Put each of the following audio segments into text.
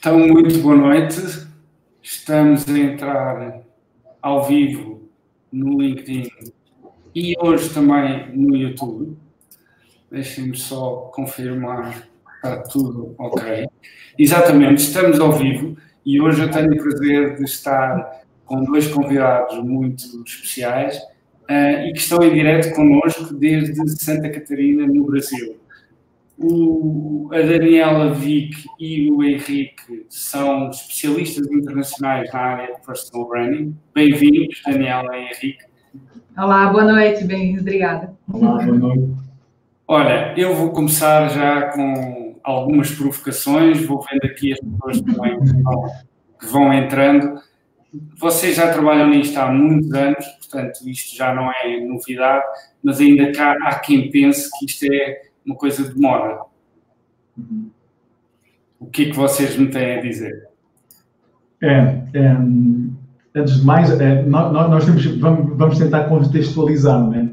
Então, muito boa noite. Estamos a entrar ao vivo no LinkedIn e hoje também no YouTube. Deixem-me só confirmar que está tudo ok. Exatamente, estamos ao vivo e hoje eu tenho o prazer de estar com dois convidados muito especiais e que estão em direto connosco desde Santa Catarina, no Brasil. A Daniela Vick e o Henrique são especialistas internacionais na área de personal branding. Bem-vindos, Daniela e Henrique. Olá, boa noite, bem-vindos, obrigada. Olá, boa noite. Olha, eu vou começar já com algumas provocações, vou vendo aqui as pessoas também que vão entrando. Vocês já trabalham nisto há muitos anos, portanto isto já não é novidade, mas ainda cá há quem pense que isto é uma coisa de moda. O que é que vocês me têm a dizer? Antes de mais, nós vamos tentar contextualizar, não é?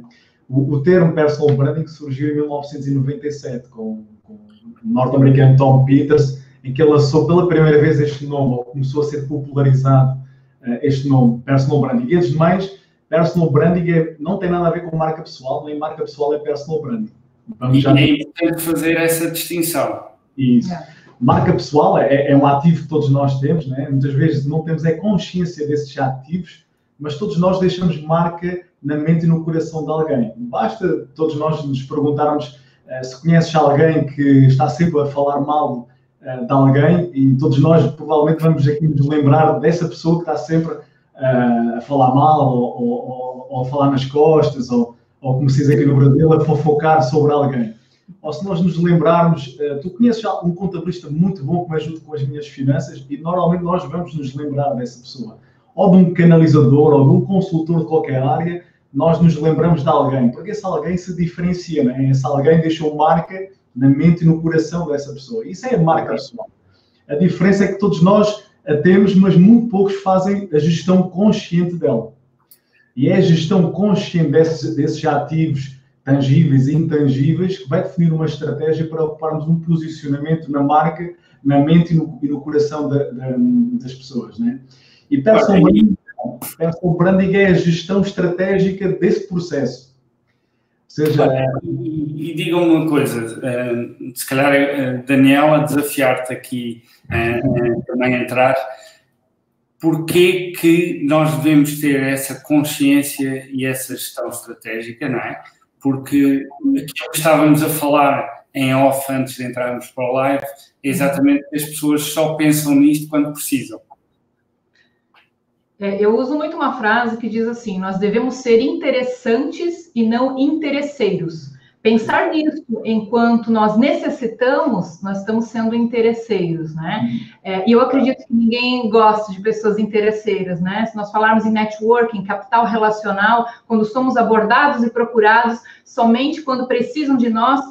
O termo personal branding surgiu em 1997 com o norte-americano Tom Peters, em que ele lançou pela primeira vez este nome, ou começou a ser popularizado este nome, personal branding. E antes de mais, personal branding não tem nada a ver com marca pessoal, nem marca pessoal é personal branding. É importante fazer essa distinção. Isso. Marca pessoal é um ativo que todos nós temos, né? Muitas vezes não temos consciência desses ativos, mas todos nós deixamos marca na mente e no coração de alguém. Basta todos nós nos perguntarmos se conheces alguém que está sempre a falar mal de alguém, e todos nós provavelmente vamos aqui nos lembrar dessa pessoa que está sempre a falar mal ou a falar nas costas, ou como se diz aqui no Brasil, a fofocar sobre alguém. Ou se nós nos lembrarmos, tu conheces um contabilista muito bom que me ajuda com as minhas finanças, e normalmente nós vamos nos lembrar dessa pessoa. Ou de um canalizador, ou de um consultor de qualquer área, nós nos lembramos de alguém, porque esse alguém se diferencia, não é? Esse alguém deixou marca na mente e no coração dessa pessoa. Isso é a marca pessoal. A diferença é que todos nós a temos, mas muito poucos fazem a gestão consciente dela. E é a gestão consciente desses ativos tangíveis e intangíveis que vai definir uma estratégia para ocuparmos um posicionamento na marca, na mente e no coração das pessoas, né? E personal branding é a gestão estratégica desse processo. Ou seja, e digam-me uma coisa, se calhar, Daniela, desafiar-te aqui também a entrar. Porquê que nós devemos ter essa consciência e essa gestão estratégica, não é? Porque aquilo que estávamos a falar em off antes de entrarmos para o live é exatamente que as pessoas só pensam nisto quando precisam. Eu uso muito uma frase que diz assim: nós devemos ser interessantes e não interesseiros. Pensar nisso enquanto nós necessitamos, nós estamos sendo interesseiros, né? E eu acredito que ninguém gosta de pessoas interesseiras, né? Se nós falarmos em networking, capital relacional, quando somos abordados e procurados somente quando precisam de nós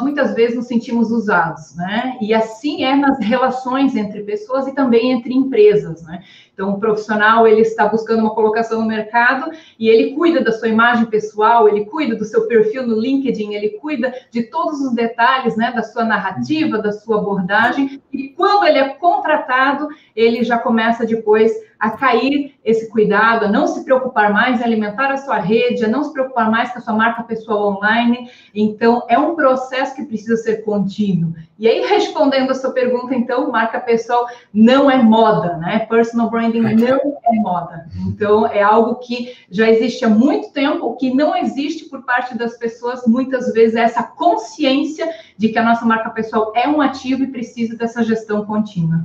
muitas vezes nos sentimos usados, né? E assim é nas relações entre pessoas e também entre empresas, né? Então, o profissional, ele está buscando uma colocação no mercado e ele cuida da sua imagem pessoal, ele cuida do seu perfil no LinkedIn, ele cuida de todos os detalhes, né, da sua narrativa, da sua abordagem, e quando ele é contratado, ele já começa depois a cair esse cuidado, a não se preocupar mais em alimentar a sua rede, a não se preocupar mais com a sua marca pessoal online. Então, é um processo que precisa ser contínuo. E aí, respondendo a sua pergunta, então, marca pessoal não é moda, né? Personal branding não é moda. Então, é algo que já existe há muito tempo. O que não existe por parte das pessoas, muitas vezes, é essa consciência de que a nossa marca pessoal é um ativo e precisa dessa gestão contínua.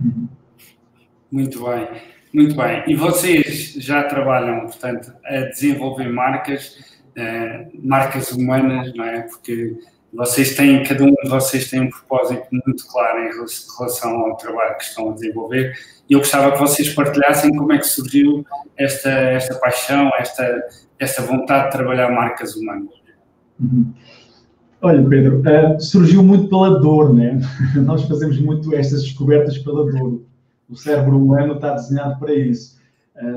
Muito bem. Muito bem. E vocês já trabalham, portanto, a desenvolver marcas humanas, não é? Porque cada um de vocês tem um propósito muito claro em relação ao trabalho que estão a desenvolver. E eu gostava que vocês partilhassem como é que surgiu esta paixão, esta vontade de trabalhar marcas humanas. Olha, Pedro, surgiu muito pela dor, né? Nós fazemos muito estas descobertas pela dor. O cérebro humano está desenhado para isso.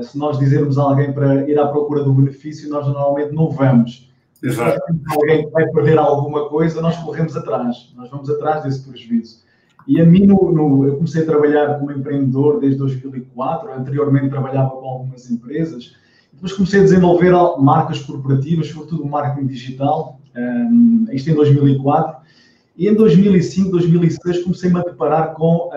Se nós dizermos a alguém para ir à procura do benefício, nós normalmente não vamos. Exato. Se alguém vai perder alguma coisa, nós corremos atrás. Nós vamos atrás desse prejuízo. E a mim, eu comecei a trabalhar como empreendedor desde 2004, anteriormente trabalhava com algumas empresas, depois comecei a desenvolver marcas corporativas, sobretudo marketing digital, isto em 2004, e em 2005, 2006 comecei-me a deparar com,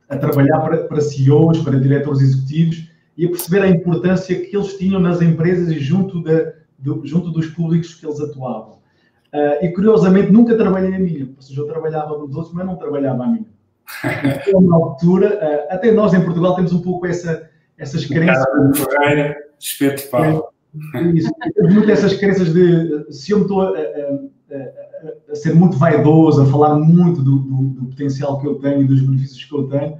a trabalhar para CEOs, para diretores executivos, e a perceber a importância que eles tinham nas empresas e junto dos públicos que eles atuavam. E curiosamente nunca trabalhei a minha, ou seja, eu trabalhava dos outros, mas não trabalhava a minha. Na altura, até nós em Portugal temos um pouco essas crenças. Espeto de pau. Isso, temos muito essas crenças de se eu me estou a ser muito vaidoso, a falar muito do potencial que eu tenho e dos benefícios que eu tenho.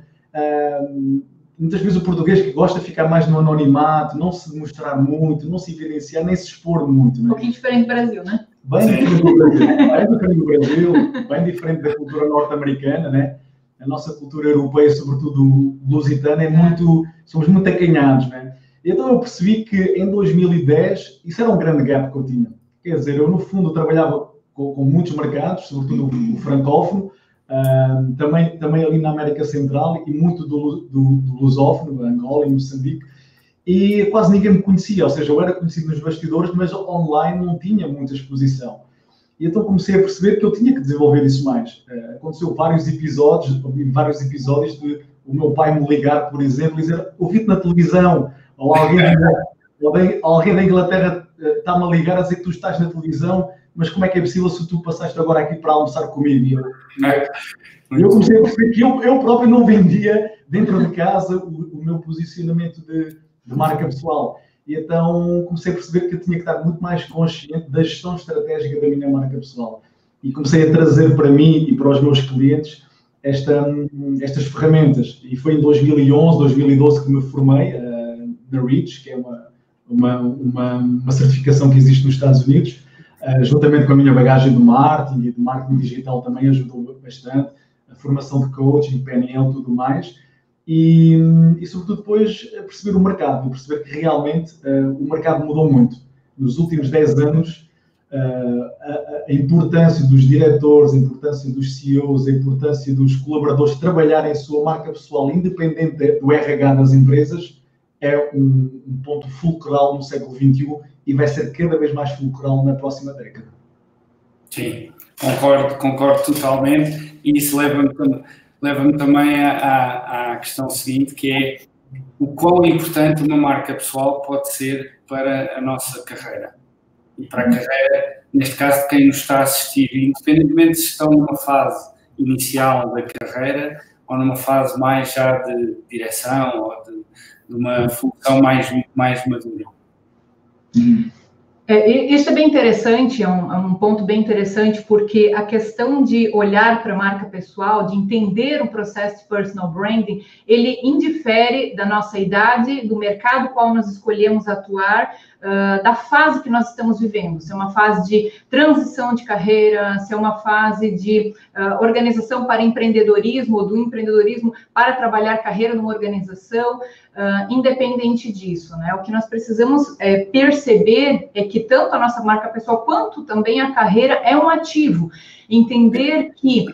Muitas vezes o português que gosta de ficar mais no anonimato, não se mostrar muito, não se evidenciar, nem se expor muito. Um pouquinho diferente do Brasil, né? Bem diferente do Brasil, bem diferente da cultura norte-americana, né? A nossa cultura europeia, sobretudo lusitana, somos muito acanhados, né? Então eu percebi que em 2010, isso era um grande gap que eu tinha. Quer dizer, eu no fundo trabalhava com muitos mercados, sobretudo o francófono, também ali na América Central e muito do lusófono, Angola e Moçambique, e quase ninguém me conhecia, ou seja, eu era conhecido nos bastidores, mas online não tinha muita exposição. E então comecei a perceber que eu tinha que desenvolver isso mais. Aconteceu vários episódios de o meu pai me ligar, por exemplo, e dizer, ouvi-te na televisão, ou alguém da Inglaterra está-me a ligar a dizer que tu estás na televisão, mas como é que é possível se tu passaste agora aqui para almoçar comigo? E eu comecei a perceber que eu próprio não vendia dentro de casa o meu posicionamento de marca pessoal. E então comecei a perceber que eu tinha que estar muito mais consciente da gestão estratégica da minha marca pessoal. E comecei a trazer para mim e para os meus clientes estas ferramentas. E foi em 2011, 2012 que me formei na REACH, que é uma certificação que existe nos Estados Unidos, juntamente com a minha bagagem de marketing e de marketing digital também ajudou bastante, a formação de coaching, PNL, tudo mais. E sobretudo depois perceber o mercado, e perceber que realmente o mercado mudou muito. Nos últimos 10 anos, a importância dos diretores, a importância dos CEOs, a importância dos colaboradores trabalharem a sua marca pessoal independente do RH das empresas é um ponto fulcral no século XXI e vai ser cada vez mais fulcral na próxima década. Sim, concordo totalmente, e isso leva-me também à questão seguinte, que é o quão importante uma marca pessoal pode ser para a nossa carreira. E para a carreira, neste caso, de quem nos está a assistir, independentemente se estão numa fase inicial da carreira ou numa fase mais já de direção ou de uma função mais madura. Isso é bem interessante, é um ponto bem interessante, porque a questão de olhar para a marca pessoal, de entender o processo de personal branding, ele indifere da nossa idade, do mercado qual nós escolhemos atuar, da fase que nós estamos vivendo. Se é uma fase de transição de carreira, se é uma fase de organização para empreendedorismo, ou do empreendedorismo para trabalhar carreira numa organização, independente disso, né? O que nós precisamos perceber é que tanto a nossa marca pessoal quanto também a carreira é um ativo. Entender que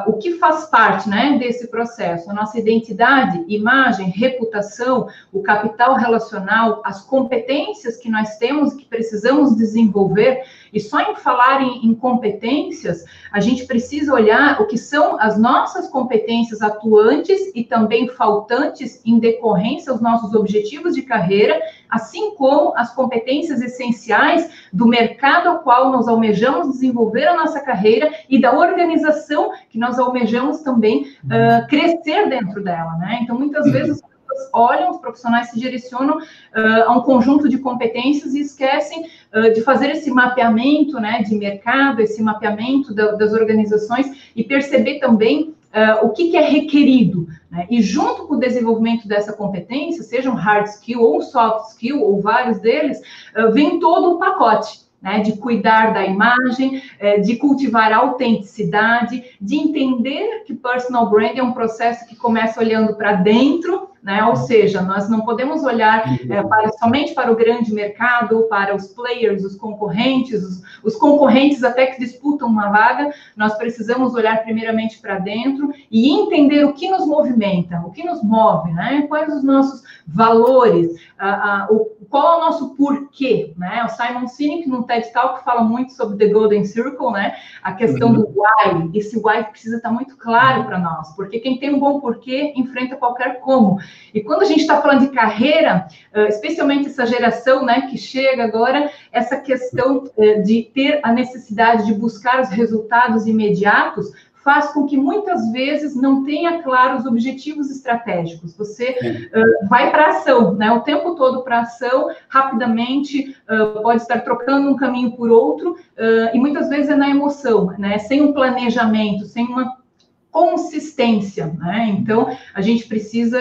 o que faz parte, né, desse processo, a nossa identidade, imagem, reputação, o capital relacional, as competências que nós temos e que precisamos desenvolver. E só em falar em competências, a gente precisa olhar o que são as nossas competências atuantes e também faltantes em decorrência aos nossos objetivos de carreira, assim como as competências essenciais do mercado ao qual nós almejamos desenvolver a nossa carreira e da organização que nós almejamos também crescer dentro dela, né? Então, muitas vezes, as pessoas olham, os profissionais se direcionam a um conjunto de competências e esquecem de fazer esse mapeamento, né, de mercado, esse mapeamento das organizações e perceber também o que é requerido, né? E junto com o desenvolvimento dessa competência, seja um hard skill ou soft skill, ou vários deles, vem todo o pacote, né, de cuidar da imagem, de cultivar a autenticidade, de entender que personal branding é um processo que começa olhando para dentro, né? Ou seja, nós não podemos olhar somente para o grande mercado, para os players, os concorrentes até que disputam uma vaga. Nós precisamos olhar primeiramente para dentro e entender o que nos movimenta, o que nos move, né? Quais os nossos valores, qual é o nosso porquê, né? O Simon Sinek, no TED Talk, fala muito sobre The Golden Circle, né? A questão do why. Esse why precisa estar muito claro para nós, porque quem tem um bom porquê enfrenta qualquer como. E quando a gente está falando de carreira, especialmente essa geração, né, que chega agora, essa questão de ter a necessidade de buscar os resultados imediatos, faz com que muitas vezes não tenha claros objetivos estratégicos. Você vai para a ação, né? O tempo todo para a ação, rapidamente pode estar trocando um caminho por outro, e muitas vezes é na emoção, né? Sem um planejamento, sem uma consistência, né? Então, a gente precisa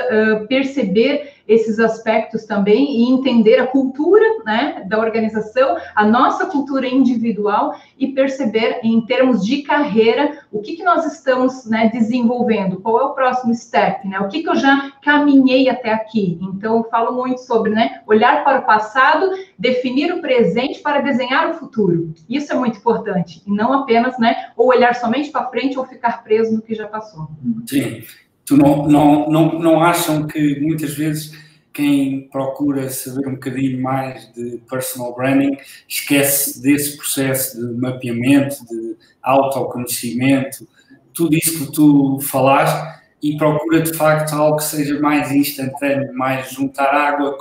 perceber esses aspectos também e entender a cultura, né, da organização, a nossa cultura individual e perceber em termos de carreira o que nós estamos, né, desenvolvendo, qual é o próximo step, né, o que eu já caminhei até aqui. Então, eu falo muito sobre, né, olhar para o passado, definir o presente para desenhar o futuro. Isso é muito importante, e não apenas, né, ou olhar somente para frente ou ficar preso no que já passou. Sim. Tu não acham que muitas vezes quem procura saber um bocadinho mais de personal branding esquece desse processo de mapeamento, de autoconhecimento, tudo isso que tu falaste, e procura de facto algo que seja mais instantâneo, mais juntar água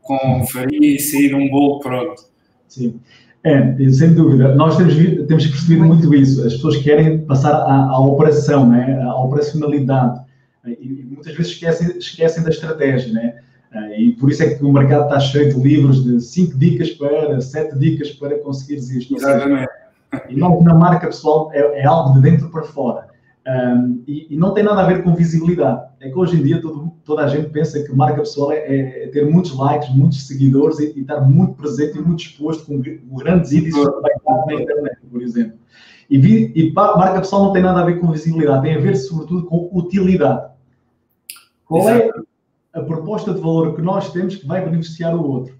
com farinha e sair um bolo pronto? Sim. Sem dúvida. Nós temos percebido muito isso. As pessoas querem passar à operação, né? À operacionalidade. E muitas vezes esquecem da estratégia, né? E por isso é que o mercado está cheio de livros de 5 dicas 7 dicas para conseguires isto. Exatamente. E nós, na marca pessoal, é algo de dentro para fora. E não tem nada a ver com visibilidade. É que hoje em dia toda a gente pensa que marca pessoal é ter muitos likes, muitos seguidores e estar muito presente e muito exposto com grandes índices na internet, por exemplo. E marca pessoal não tem nada a ver com visibilidade, tem a ver sobretudo com utilidade. Qual é a proposta de valor que nós temos que vai beneficiar o outro?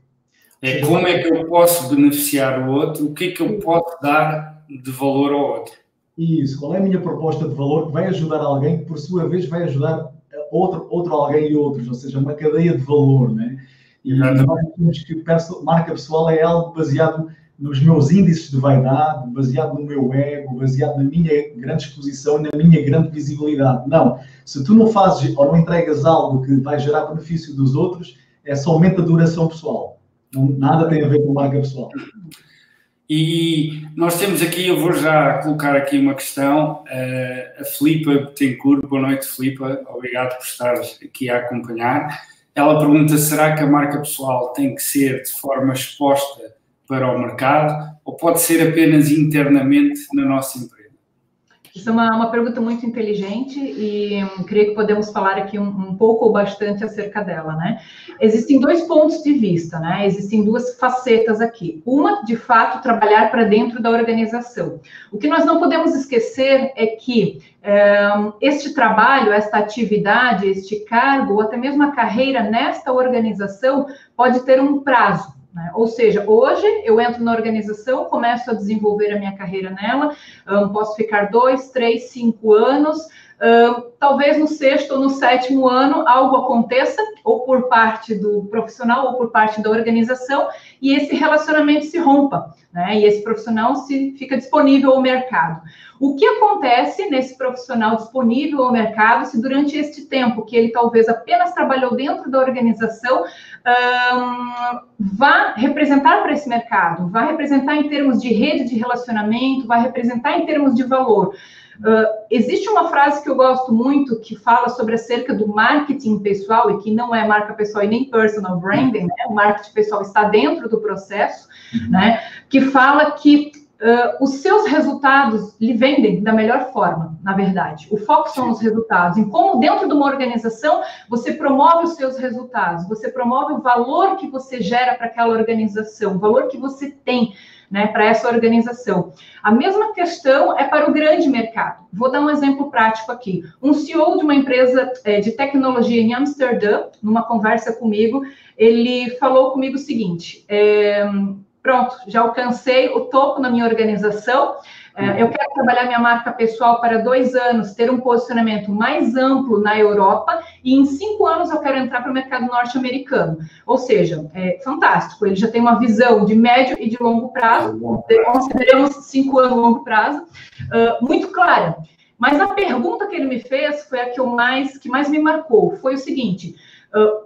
Como é que eu posso beneficiar o outro? O que é que eu posso dar de valor ao outro? Isso. Qual é a minha proposta de valor que vai ajudar alguém que, por sua vez, vai ajudar outro alguém e outros? Ou seja, uma cadeia de valor, né? E nós temos que marca pessoal é algo baseado nos meus índices de vaidade, baseado no meu ego, baseado na minha grande exposição e na minha grande visibilidade. Não. Se tu não fazes ou não entregas algo que vai gerar benefício dos outros, é somente a duração pessoal. Nada tem a ver com marca pessoal. E nós temos aqui, eu vou já colocar aqui uma questão, a Filipa Betancourt. Boa noite, Filipa, obrigado por estares aqui a acompanhar. Ela pergunta, será que a marca pessoal tem que ser de forma exposta para o mercado ou pode ser apenas internamente na nossa empresa? Isso é uma pergunta muito inteligente e creio que podemos falar aqui um pouco ou bastante acerca dela, né? Existem 2 pontos de vista, né? Existem 2 facetas aqui. Uma, de fato, trabalhar para dentro da organização. O que nós não podemos esquecer é que este trabalho, esta atividade, este cargo, ou até mesmo a carreira nesta organização pode ter um prazo. Ou seja, hoje eu entro na organização, começo a desenvolver a minha carreira nela, posso ficar 2, 3, 5 anos, talvez no 6º ou no 7º ano algo aconteça, ou por parte do profissional ou por parte da organização, e esse relacionamento se rompa, né? E esse profissional fica disponível ao mercado. O que acontece nesse profissional disponível ao mercado se durante este tempo que ele talvez apenas trabalhou dentro da organização, vá representar para esse mercado, vai representar em termos de rede de relacionamento, vai representar em termos de valor. Existe uma frase que eu gosto muito que fala sobre acerca do marketing pessoal, e que não é marca pessoal e nem personal branding, né? O marketing pessoal está dentro do processo, né? Que fala que os seus resultados lhe vendem da melhor forma, na verdade. O foco são os resultados. Em como dentro de uma organização você promove os seus resultados, você promove o valor que você gera para aquela organização, o valor que você tem né, para essa organização. A mesma questão é para o grande mercado. Vou dar um exemplo prático aqui. Um CEO de uma empresa de tecnologia em Amsterdã, numa conversa comigo, ele falou comigo o seguinte: pronto, já alcancei o topo na minha organização, eu quero trabalhar minha marca pessoal para 2 anos, ter um posicionamento mais amplo na Europa, e em 5 anos eu quero entrar para o mercado norte-americano. Ou seja, é fantástico, ele já tem uma visão de médio e de longo prazo, consideramos 5 anos longo prazo, muito clara. Mas a pergunta que ele me fez foi a que mais me marcou, foi o seguinte: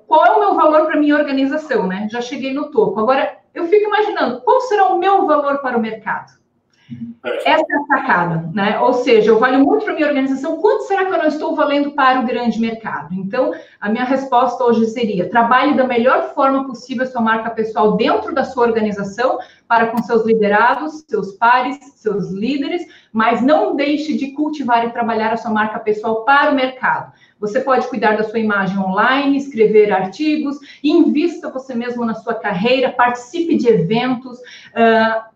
qual é o meu valor para a minha organização, né? Já cheguei no topo. Agora, eu fico imaginando, qual será o meu valor para o mercado? Essa é a sacada, né? Ou seja, eu valho muito para a minha organização, quanto será que eu não estou valendo para o grande mercado? Então, a minha resposta hoje seria: trabalhe da melhor forma possível a sua marca pessoal dentro da sua organização, para com seus liderados, seus pares, seus líderes, mas não deixe de cultivar e trabalhar a sua marca pessoal para o mercado. Você pode cuidar da sua imagem online, escrever artigos, invista você mesmo na sua carreira, participe de eventos,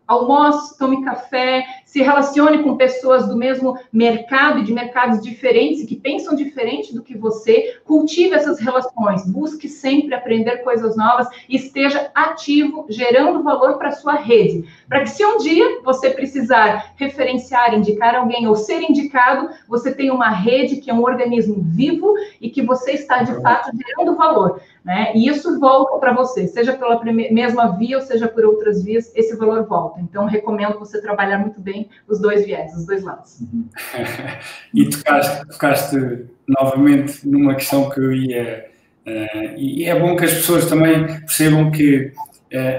almoce, tome café, se relacione com pessoas do mesmo mercado e de mercados diferentes e que pensam diferente do que você, cultive essas relações, busque sempre aprender coisas novas e esteja ativo, gerando valor para a sua rede, para que se um dia você precisar referenciar, indicar alguém ou ser indicado, você tenha uma rede que é um organismo vivo e que você está, de fato, gerando valor, né? E isso volta para você, seja pela mesma via ou seja por outras vias, esse valor volta. Então, recomendo você trabalhar muito bem os dois viés, os dois lados. E tocaste novamente numa questão que eu ia... e é bom que as pessoas também percebam que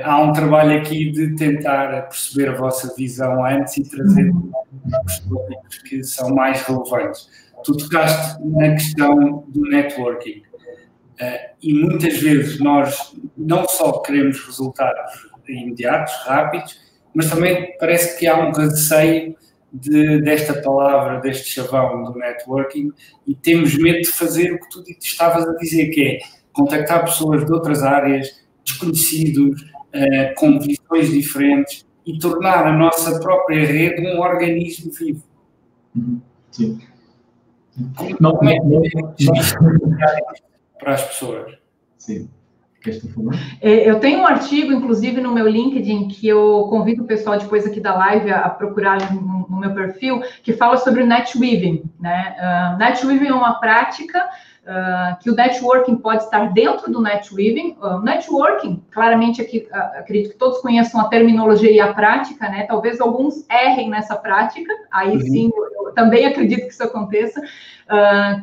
há um trabalho aqui de tentar perceber a vossa visão antes e trazer os tópicos que são mais relevantes. Tu tocaste na questão do networking. E muitas vezes nós não só queremos resultados imediatos, rápidos, mas também parece que há um receio desta palavra, deste chavão do networking, e temos medo de fazer o que tu estavas a dizer, que é contactar pessoas de outras áreas, desconhecidos, com visões diferentes, e tornar a nossa própria rede um organismo vivo. Sim. Como é para as pessoas? Sim. Queres falar? Eu tenho um artigo, inclusive, no meu LinkedIn, que eu convido o pessoal depois aqui da live a procurar no meu perfil, que fala sobre o netweaving, né? Netweaving é uma prática que o networking pode estar dentro do netweaving. Networking, claramente, aqui, acredito que todos conheçam a terminologia e a prática, né? Talvez alguns errem nessa prática, aí sim, eu também acredito que isso aconteça,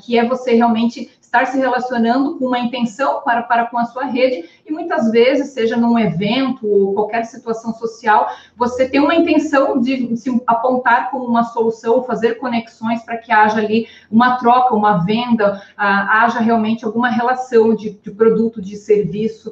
que é você realmente estar se relacionando com uma intenção para com a sua rede, e muitas vezes, seja num evento ou qualquer situação social, você tem uma intenção de se apontar como uma solução, fazer conexões para que haja ali uma troca, uma venda, haja realmente alguma relação de produto, de serviço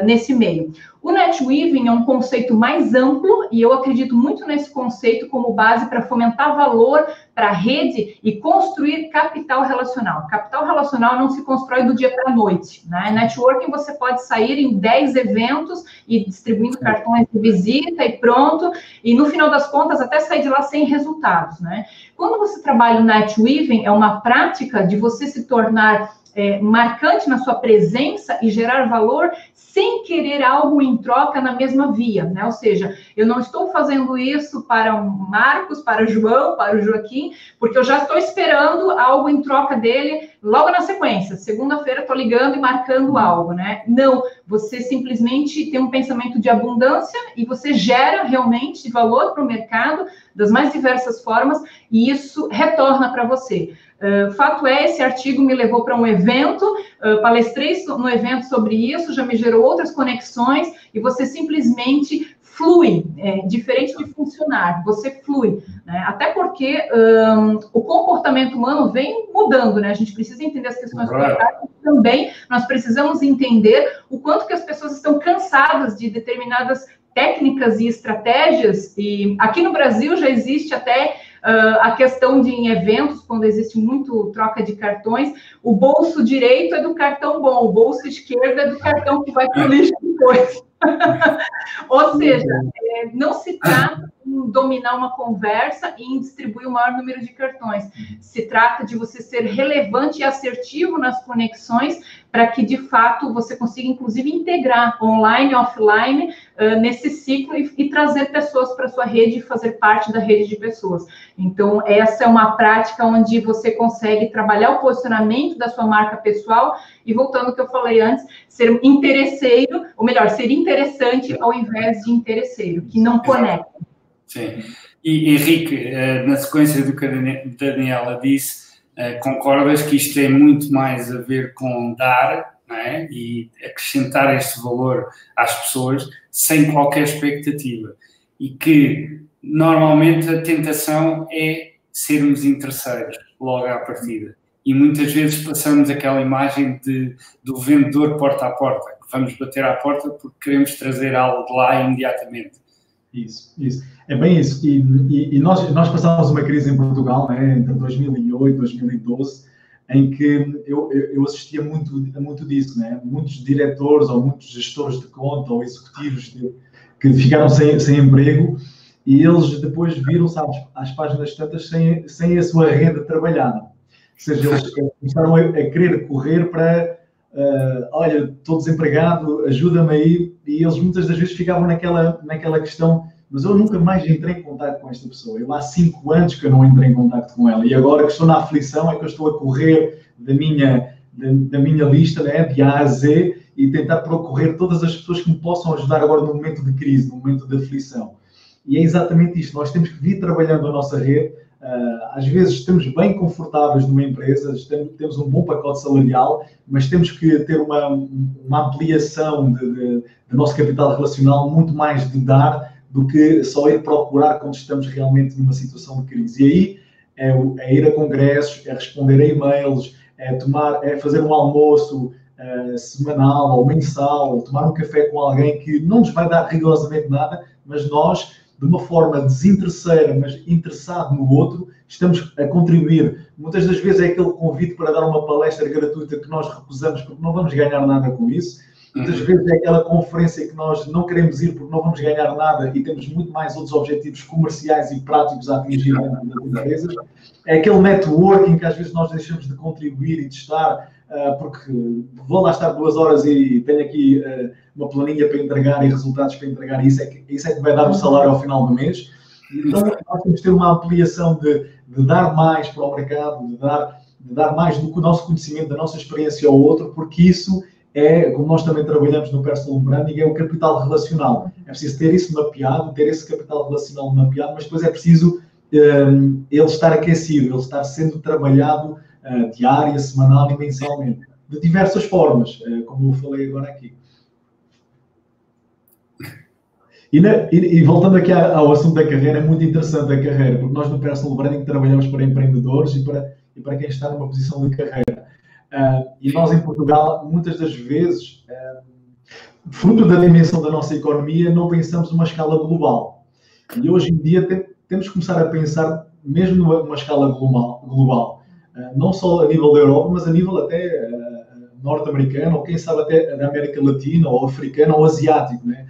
nesse meio. O netweaving é um conceito mais amplo e eu acredito muito nesse conceito como base para fomentar valor para a rede e construir capital relacional. Capital relacional não se constrói do dia para a noite, né? Networking você pode sair em 10 eventos e distribuindo cartões de visita e pronto, e no final das contas até sair de lá sem resultados, né? Quando você trabalha o netweaving, é uma prática de você se tornar marcante na sua presença e gerar valor sem querer algo em troca na mesma via, né? Ou seja, eu não estou fazendo isso para o Marcos, para o João, para o Joaquim, porque eu já estou esperando algo em troca dele logo na sequência. Segunda-feira estou ligando e marcando algo, né? Não, você simplesmente tem um pensamento de abundância e você gera realmente valor para o mercado das mais diversas formas e isso retorna para você. Fato é, esse artigo me levou para um evento, palestrei no evento sobre isso, já me gerou outras conexões e você simplesmente flui, diferente de funcionar, você flui, né? Até porque o comportamento humano vem mudando, né? A gente precisa entender as questões culturais, também nós precisamos entender o quanto que as pessoas estão cansadas de determinadas técnicas e estratégias, e aqui no Brasil já existe até a questão de em eventos, quando existe muito troca de cartões, o bolso direito é do cartão bom, o bolso esquerdo é do cartão que vai para o lixo depois. Ou seja, não se trata em dominar uma conversa e em distribuir o maior número de cartões. Se trata de você ser relevante e assertivo nas conexões para que, de fato, você consiga, inclusive, integrar online e offline nesse ciclo e trazer pessoas para a sua rede e fazer parte da rede de pessoas. Então, essa é uma prática onde você consegue trabalhar o posicionamento da sua marca pessoal e, voltando ao que eu falei antes, ser interesseiro, ou melhor, ser interessante ao invés de interesseiro, que não conecta. Sim. E, Henrique, na sequência do que a Daniela disse, concordas que isto tem muito mais a ver com dar, não é? E acrescentar este valor às pessoas sem qualquer expectativa. E que, normalmente, a tentação é sermos interesseiros logo à partida. E muitas vezes passamos aquela imagem do vendedor porta a porta, que vamos bater à porta porque queremos trazer algo de lá imediatamente. Isso. É bem isso. E nós passámos uma crise em Portugal, né, entre 2008 e 2012, em que eu assistia muito disso, né? Muitos diretores ou muitos gestores de conta ou executivos que ficaram sem emprego e eles depois viram-se às páginas tantas sem a sua rede trabalhada. Ou seja, eles começaram a querer correr para, olha, estou desempregado, ajuda-me aí, e eles muitas das vezes ficavam naquela questão, mas eu nunca mais entrei em contato com esta pessoa. Eu há 5 anos que eu não entrei em contato com ela, e agora que estou na aflição é que eu estou a correr da minha lista, né, de A a Z, e tentar procorrer todas as pessoas que me possam ajudar agora no momento de crise, no momento de aflição. E é exatamente isto, nós temos que vir trabalhando a nossa rede. Às vezes estamos bem confortáveis numa empresa, temos um bom pacote salarial, mas temos que ter uma ampliação do nosso capital relacional, muito mais de dar do que só ir procurar quando estamos realmente numa situação de crise. E aí é ir a congressos, é responder a e-mails, é fazer um almoço semanal ou mensal, tomar um café com alguém que não nos vai dar rigorosamente nada, mas nós, de uma forma desinteresseira, mas interessado no outro, estamos a contribuir. Muitas das vezes é aquele convite para dar uma palestra gratuita que nós recusamos porque não vamos ganhar nada com isso. Muitas vezes é aquela conferência que nós não queremos ir porque não vamos ganhar nada e temos muito mais outros objetivos comerciais e práticos a atingir dentro das empresas. É aquele networking que às vezes nós deixamos de contribuir e de estar, porque vou lá estar 2 horas e tenho aqui uma planilha para entregar e resultados para entregar, e isso é que vai dar o salário ao final do mês. Então, nós temos que ter uma ampliação de dar mais para o mercado, de dar mais do que o nosso conhecimento, da nossa experiência ao outro, porque isso é, como nós também trabalhamos no Personal Branding, é o capital relacional. É preciso ter isso mapeado, ter esse capital relacional mapeado, mas depois é preciso ele estar aquecido, ele estar sendo trabalhado diária, semanal e mensalmente, de diversas formas, como eu falei agora aqui. E voltando aqui ao assunto da carreira, é muito interessante a carreira, porque nós no Personal Branding trabalhamos para empreendedores e para quem está numa posição de carreira. E nós em Portugal, muitas das vezes, fruto da dimensão da nossa economia, não pensamos numa escala global. E hoje em dia temos que começar a pensar mesmo numa escala global. Não só a nível da Europa, mas a nível até norte-americano, ou quem sabe até da América Latina, ou africana, ou asiático, né?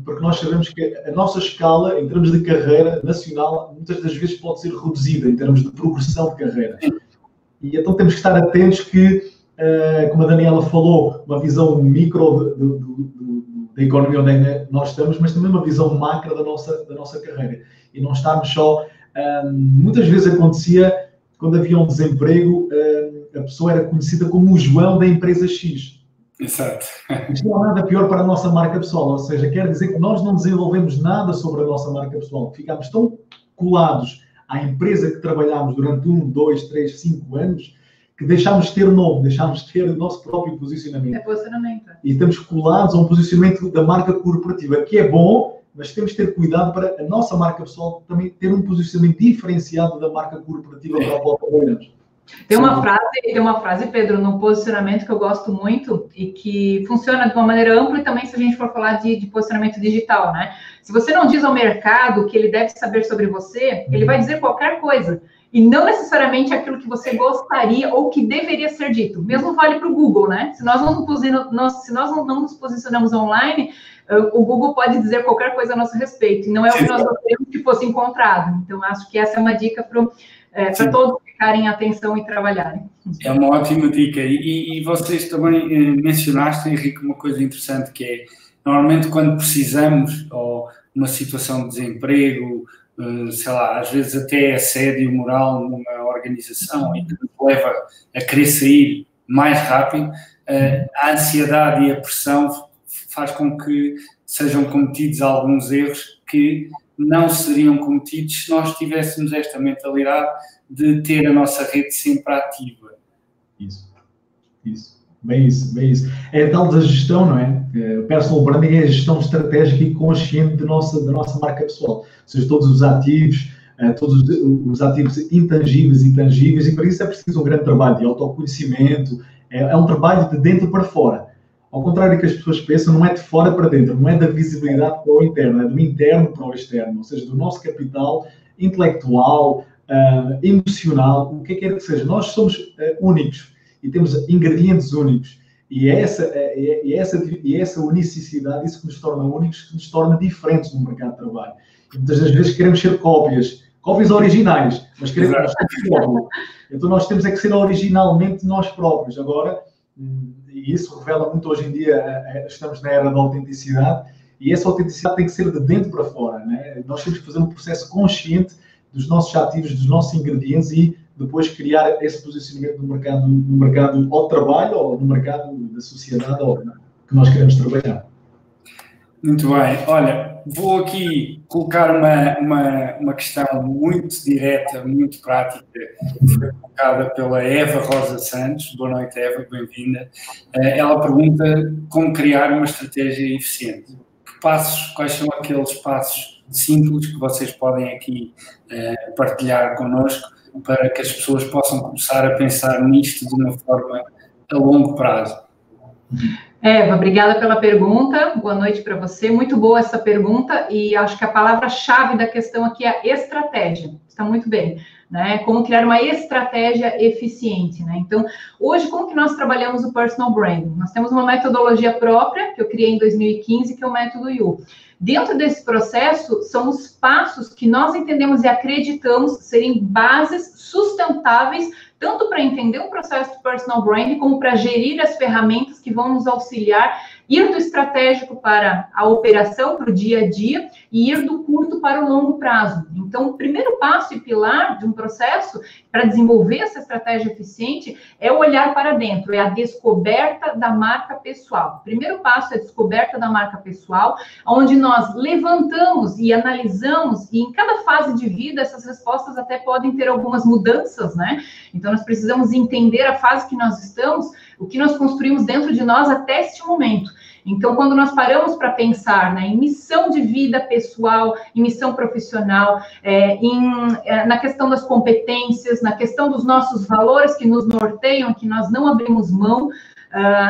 Porque nós sabemos que a nossa escala, em termos de carreira nacional, muitas das vezes pode ser reduzida, em termos de progressão de carreira. E então temos que estar atentos que, como a Daniela falou, uma visão micro da economia onde nós estamos, mas também uma visão macro da nossa carreira. E não estarmos só... muitas vezes acontecia, quando havia um desemprego, a pessoa era conhecida como o João da empresa X. Exato. Isto não há nada pior para a nossa marca pessoal, ou seja, quer dizer que nós não desenvolvemos nada sobre a nossa marca pessoal, que ficámos tão colados à empresa que trabalhámos durante 1, 2, 3, 5 anos, que deixámos de ter nome, deixámos de ter o nosso próprio posicionamento. É posicionamento. E estamos colados a um posicionamento da marca corporativa, que é bom, mas temos que ter cuidado para a nossa marca pessoal também ter um posicionamento diferenciado da marca corporativa para a qual trabalhamos. Tem uma frase, Pedro, no posicionamento que eu gosto muito e que funciona de uma maneira ampla e também se a gente for falar de posicionamento digital, né? Se você não diz ao mercado o que ele deve saber sobre você, ele vai dizer qualquer coisa. e não necessariamente aquilo que você gostaria ou que deveria ser dito. Mesmo vale para o Google, né? Se nós não nos posicionamos online, o Google pode dizer qualquer coisa a nosso respeito, e não é o que nós gostaríamos que fosse encontrado. Então, acho que essa é uma dica para todos ficarem em atenção e trabalharem. É uma ótima dica. E vocês também mencionaste, Henrique, uma coisa interessante, que é, normalmente quando precisamos, ou uma situação de desemprego, sei lá, às vezes até assédio moral numa organização e que nos leva a querer sair mais rápido, a ansiedade e a pressão faz com que sejam cometidos alguns erros que não seriam cometidos se nós tivéssemos esta mentalidade de ter a nossa rede sempre ativa. Isso. Bem isso. É a tal da gestão, não é? O personal branding é a gestão estratégica e consciente da nossa marca pessoal. Ou seja, todos os ativos intangíveis e intangíveis, e para isso é preciso um grande trabalho de autoconhecimento, é um trabalho de dentro para fora. Ao contrário do que as pessoas pensam, não é de fora para dentro, não é da visibilidade para o interno, é do interno para o externo, ou seja, do nosso capital intelectual, emocional, o que quer que seja. Nós somos únicos e temos ingredientes únicos, e é essa unicidade, isso que nos torna únicos, que nos torna diferentes no mercado de trabalho. E muitas das vezes queremos ser cópias originais, mas queremos ser cópias. Então nós temos que ser originalmente nós próprios. Agora, e isso revela muito hoje em dia, estamos na era da autenticidade, e essa autenticidade tem que ser de dentro para fora, né? Nós temos que fazer um processo consciente dos nossos ativos, dos nossos ingredientes, e depois criar esse posicionamento no mercado ao trabalho, ou no mercado da sociedade que nós queremos trabalhar. Muito bem. Olha, vou aqui colocar uma questão muito direta, muito prática, que foi colocada pela Eva Rosa Santos. Boa noite, Eva, bem-vinda. Ela pergunta como criar uma estratégia eficiente. Quais são aqueles passos simples que vocês podem aqui partilhar connosco para que as pessoas possam começar a pensar nisto de uma forma a longo prazo? Eva, obrigada pela pergunta. Boa noite para você. Muito boa essa pergunta, e acho que a palavra-chave da questão aqui é estratégia. Está muito bem, né? Como criar uma estratégia eficiente, né? Então, hoje, como que nós trabalhamos o personal branding? Nós temos uma metodologia própria, que eu criei em 2015, que é o método You. Dentro desse processo, são os passos que nós entendemos e acreditamos serem bases sustentáveis, tanto para entender o processo do personal branding, como para gerir as ferramentas que vão nos auxiliar, ir do estratégico para a operação, para o dia a dia, e ir do curto para o longo prazo. Então, o primeiro passo e pilar de um processo para desenvolver essa estratégia eficiente é o olhar para dentro, é a descoberta da marca pessoal. O primeiro passo é a descoberta da marca pessoal, onde nós levantamos e analisamos, e em cada fase de vida essas respostas até podem ter algumas mudanças, né? Então, nós precisamos entender a fase que nós estamos, o que nós construímos dentro de nós até este momento. Então, quando nós paramos para pensar, né, em missão de vida pessoal, em missão profissional, na questão das competências, na questão dos nossos valores que nos norteiam, que nós não abrimos mão,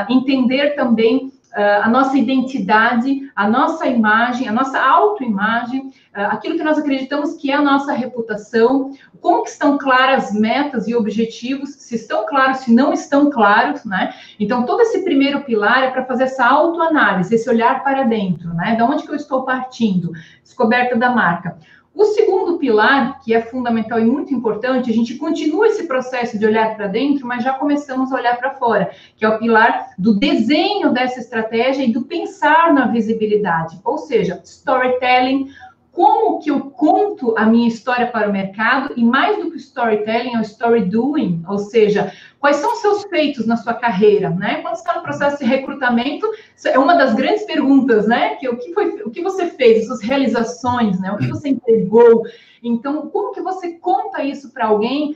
entender também a nossa identidade, a nossa imagem, a nossa autoimagem, aquilo que nós acreditamos que é a nossa reputação, como que estão claras metas e objetivos, se estão claros, se não estão claros, né? Então, todo esse primeiro pilar é para fazer essa autoanálise, esse olhar para dentro, né? Da onde que eu estou partindo? Descoberta da marca. O segundo pilar, que é fundamental e muito importante, a gente continua esse processo de olhar para dentro, mas já começamos a olhar para fora, que é o pilar do desenho dessa estratégia e do pensar na visibilidade, ou seja, storytelling. Como que eu conto a minha história para o mercado, e mais do que o storytelling, é o story doing, ou seja, quais são os seus feitos na sua carreira, né? Quando você está no processo de recrutamento, é uma das grandes perguntas, né? O que você fez, as suas realizações, né? O que você entregou. Então, como que você conta isso para alguém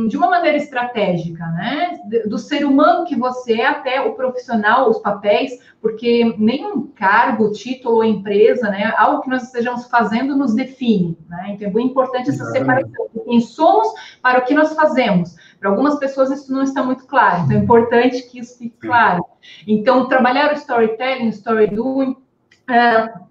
de uma maneira estratégica, né? Do ser humano que você é até o profissional, os papéis, porque nenhum cargo, título ou empresa, né? Algo que nós estejamos fazendo nos define, né? Então é muito importante essa separação de quem somos para o que nós fazemos. Para algumas pessoas isso não está muito claro, então é importante que isso fique claro. Então, trabalhar o storytelling, o story doing,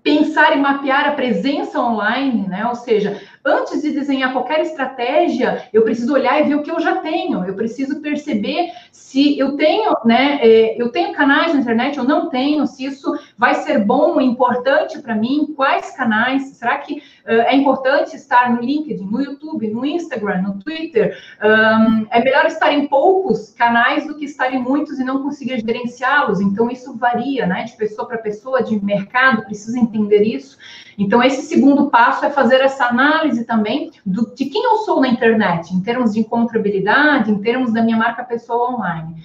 pensar e mapear a presença online, né? Ou seja, antes de desenhar qualquer estratégia, eu preciso olhar e ver o que eu já tenho. Eu preciso perceber se eu tenho, né? Eu tenho canais na internet ou não tenho, se isso vai ser bom e importante para mim, quais canais, será que é importante estar no LinkedIn, no YouTube, no Instagram, no Twitter? É melhor estar em poucos canais do que estar em muitos e não conseguir gerenciá-los. Então, isso varia, né? De pessoa para pessoa, de mercado, precisa entender isso. Então, esse segundo passo é fazer essa análise também de quem eu sou na internet, em termos de encontrabilidade, em termos da minha marca pessoal online.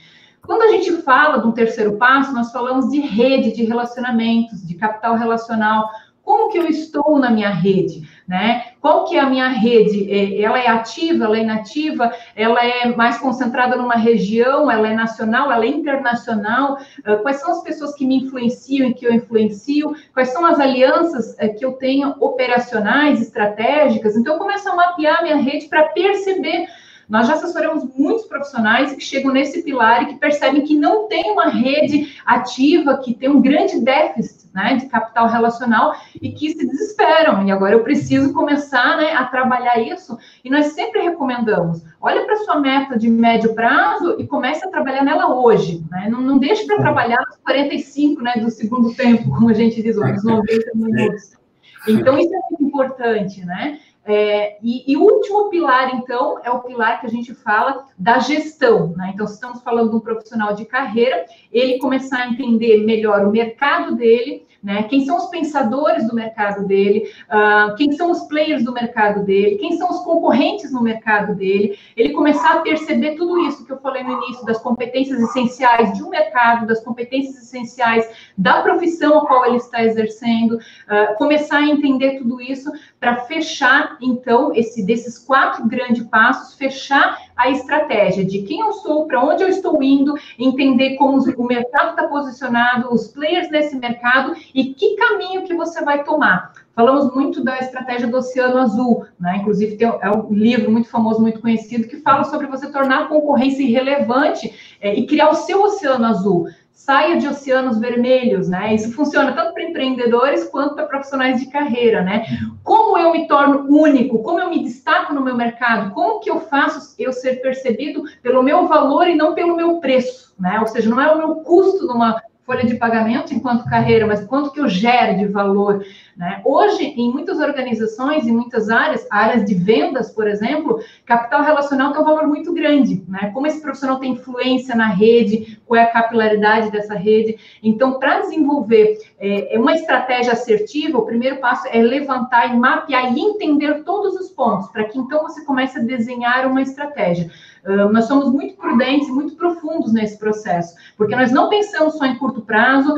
Quando a gente fala de um terceiro passo, nós falamos de rede de relacionamentos, de capital relacional. Como que eu estou na minha rede, né? Qual que é a minha rede? Ela é ativa, ela é inativa, ela é mais concentrada numa região, ela é nacional, ela é internacional? Quais são as pessoas que me influenciam e que eu influencio? Quais são as alianças que eu tenho operacionais, estratégicas? Então, eu começo a mapear a minha rede para perceber. Nós já assessoramos muitos profissionais que chegam nesse pilar e que percebem que não tem uma rede ativa, que tem um grande déficit, né, de capital relacional e que se desesperam. E agora eu preciso começar, né, a trabalhar isso. E nós sempre recomendamos, olha para a sua meta de médio prazo e comece a trabalhar nela hoje. Né? Não deixe para trabalhar nos 45, né, do segundo tempo, como a gente diz, ou nos 90 minutos. Então, isso é muito importante, né? E o último pilar, então, é o pilar que a gente fala da gestão, né? Então, se estamos falando de um profissional de carreira, ele começar a entender melhor o mercado dele, né? Quem são os pensadores do mercado dele, quem são os players do mercado dele, quem são os concorrentes no mercado dele, ele começar a perceber tudo isso que eu falei no início, das competências essenciais de um mercado, das competências essenciais da profissão a qual ele está exercendo, começar a entender tudo isso para fechar, então, desses 4 grandes passos, fechar a estratégia de quem eu sou, para onde eu estou indo, entender como o mercado está posicionado, os players nesse mercado e que caminho que você vai tomar. Falamos muito da estratégia do Oceano Azul, né? Inclusive é um livro muito famoso, muito conhecido, que fala sobre você tornar a concorrência irrelevante e criar o seu Oceano Azul. Saia de oceanos vermelhos, né? Isso funciona tanto para empreendedores quanto para profissionais de carreira, né? Como eu me torno único? Como eu me destaco no meu mercado? Como que eu faço eu ser percebido pelo meu valor e não pelo meu preço, né? Ou seja, não é o meu custo numa folha de pagamento enquanto carreira, mas quanto que eu gero de valor, né? Hoje, em muitas organizações, em muitas áreas de vendas, por exemplo, capital relacional tem um valor muito grande, né? Como esse profissional tem influência na rede, qual é a capilaridade dessa rede. Então, para desenvolver uma estratégia assertiva, o primeiro passo é levantar e mapear e entender todos os pontos, para que então você comece a desenhar uma estratégia. Nós somos muito prudentes e muito profundos nesse processo, porque nós não pensamos só em curto prazo,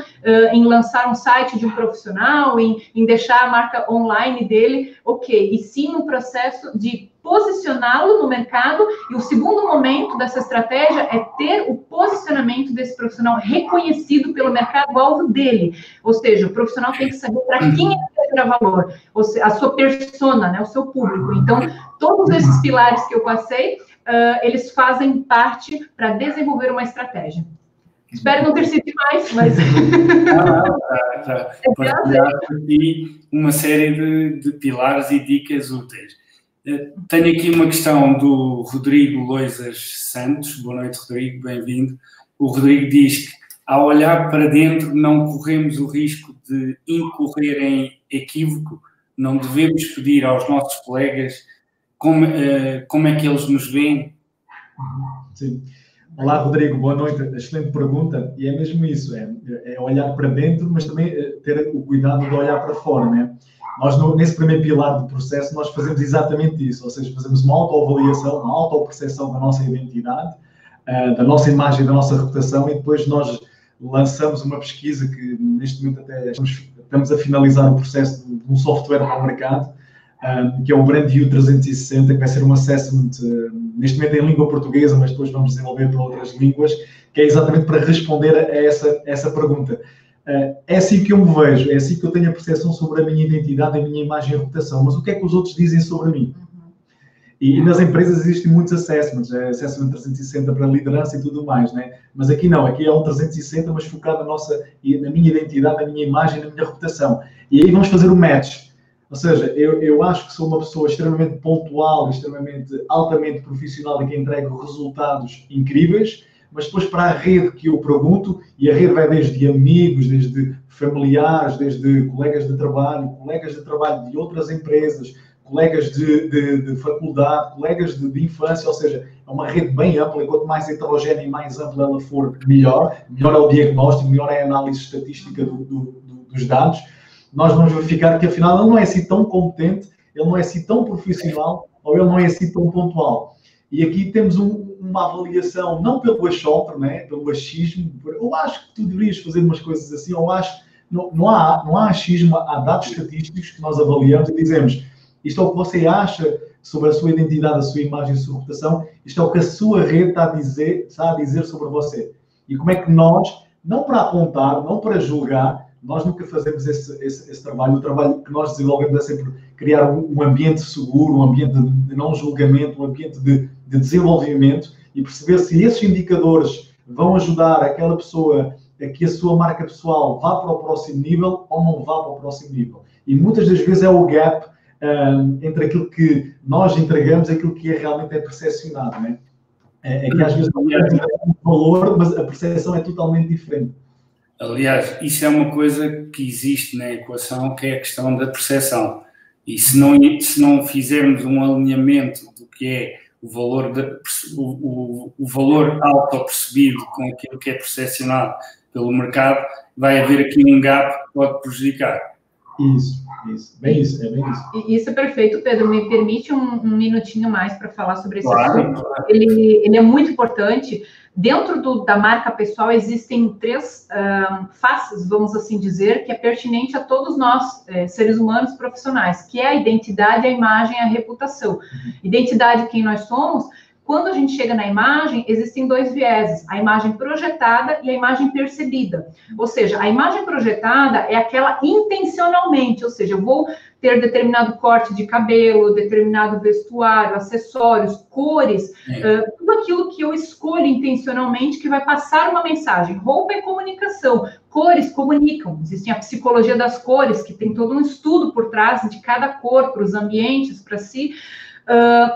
em lançar um site de um profissional, em deixar a marca online dele, ok, e sim no processo de posicioná-lo no mercado, e o segundo momento dessa estratégia é ter o posicionamento desse profissional reconhecido pelo mercado-alvo dele, ou seja, o profissional tem que saber para quem ele quer gerar valor, ou seja, a sua persona, né, o seu público. Então, todos esses pilares que eu passei, eles fazem parte para desenvolver uma estratégia. Espero não ter sido demais, mas... Tá. Partilhar aqui uma série de pilares e dicas úteis. Tenho aqui uma questão do Rodrigo Loisas Santos. Boa noite, Rodrigo, bem-vindo. O Rodrigo diz que, ao olhar para dentro, não corremos o risco de incorrer em equívoco, não devemos pedir aos nossos colegas como é que eles nos veem? Sim. Olá, Rodrigo, boa noite. Excelente pergunta. E é mesmo isso, é olhar para dentro, mas também ter o cuidado de olhar para fora, né? Nós, nesse primeiro pilar do processo, nós fazemos exatamente isso, ou seja, fazemos uma autoavaliação, uma autopercepção da nossa identidade, da nossa imagem, da nossa reputação, e depois nós lançamos uma pesquisa que, neste momento, até estamos a finalizar o processo de um software para o mercado, que é o BrandView 360, que vai ser um assessment, neste momento em língua portuguesa, mas depois vamos desenvolver para outras línguas, que é exatamente para responder a essa pergunta. É assim que eu me vejo, é assim que eu tenho a percepção sobre a minha identidade, a minha imagem e a reputação, mas o que é que os outros dizem sobre mim? E nas empresas existem muitos assessments, assessment 360 para liderança e tudo mais, né? Mas aqui não, aqui é um 360, mas focado na minha identidade, na minha imagem, na minha reputação. E aí vamos fazer o match. Ou seja, eu acho que sou uma pessoa extremamente pontual, extremamente altamente profissional e que entrega resultados incríveis, mas depois para a rede que eu pergunto, e a rede vai desde amigos, desde familiares, desde colegas de trabalho de outras empresas, colegas de faculdade, colegas de infância, ou seja, é uma rede bem ampla, e quanto mais heterogénea e mais ampla ela for, melhor é o diagnóstico, melhor é a análise estatística dos dados. Nós vamos verificar que, afinal, ele não é assim tão competente, ele não é assim tão profissional, ou ele não é assim tão pontual. E aqui temos uma avaliação, não pelo achómetro, né? Pelo achismo. Eu acho que tu deverias fazer umas coisas assim, ou acho... Não há achismo, há dados estatísticos que nós avaliamos e dizemos: isto é o que você acha sobre a sua identidade, a sua imagem, a sua reputação, isto é o que a sua rede está a dizer sobre você. E como é que nós, não para apontar, não para julgar, nós nunca fazemos esse trabalho. O trabalho que nós desenvolvemos é sempre criar um ambiente seguro, um ambiente de não julgamento, um ambiente de desenvolvimento, e perceber se esses indicadores vão ajudar aquela pessoa a que a sua marca pessoal vá para o próximo nível ou não vá para o próximo nível. E muitas das vezes é o gap entre aquilo que nós entregamos e aquilo que realmente é percepcionado, né? É que às vezes não é um valor, mas a percepção é totalmente diferente. Aliás, isso é uma coisa que existe na equação, que é a questão da percepção. E se não fizermos um alinhamento do que é o valor auto-percebido com aquilo que é percepcionado pelo mercado, vai haver aqui um gap que pode prejudicar. Isso. É bem isso. Isso é perfeito, Pedro. Me permite um minutinho mais para falar sobre esse assunto. Claro. Ele é muito importante. Dentro da marca pessoal existem 3 faces, vamos assim dizer, que é pertinente a todos nós, seres humanos profissionais, que é a identidade, a imagem e a reputação. Identidade, quem nós somos. Quando a gente chega na imagem, existem 2 vieses, a imagem projetada e a imagem percebida. Ou seja, a imagem projetada é aquela intencionalmente, ou seja, eu vou ter determinado corte de cabelo, determinado vestuário, acessórios, cores, tudo aquilo que eu escolho intencionalmente que vai passar uma mensagem. Roupa é comunicação, cores comunicam. Existe a psicologia das cores, que tem todo um estudo por trás de cada cor, para os ambientes, para si.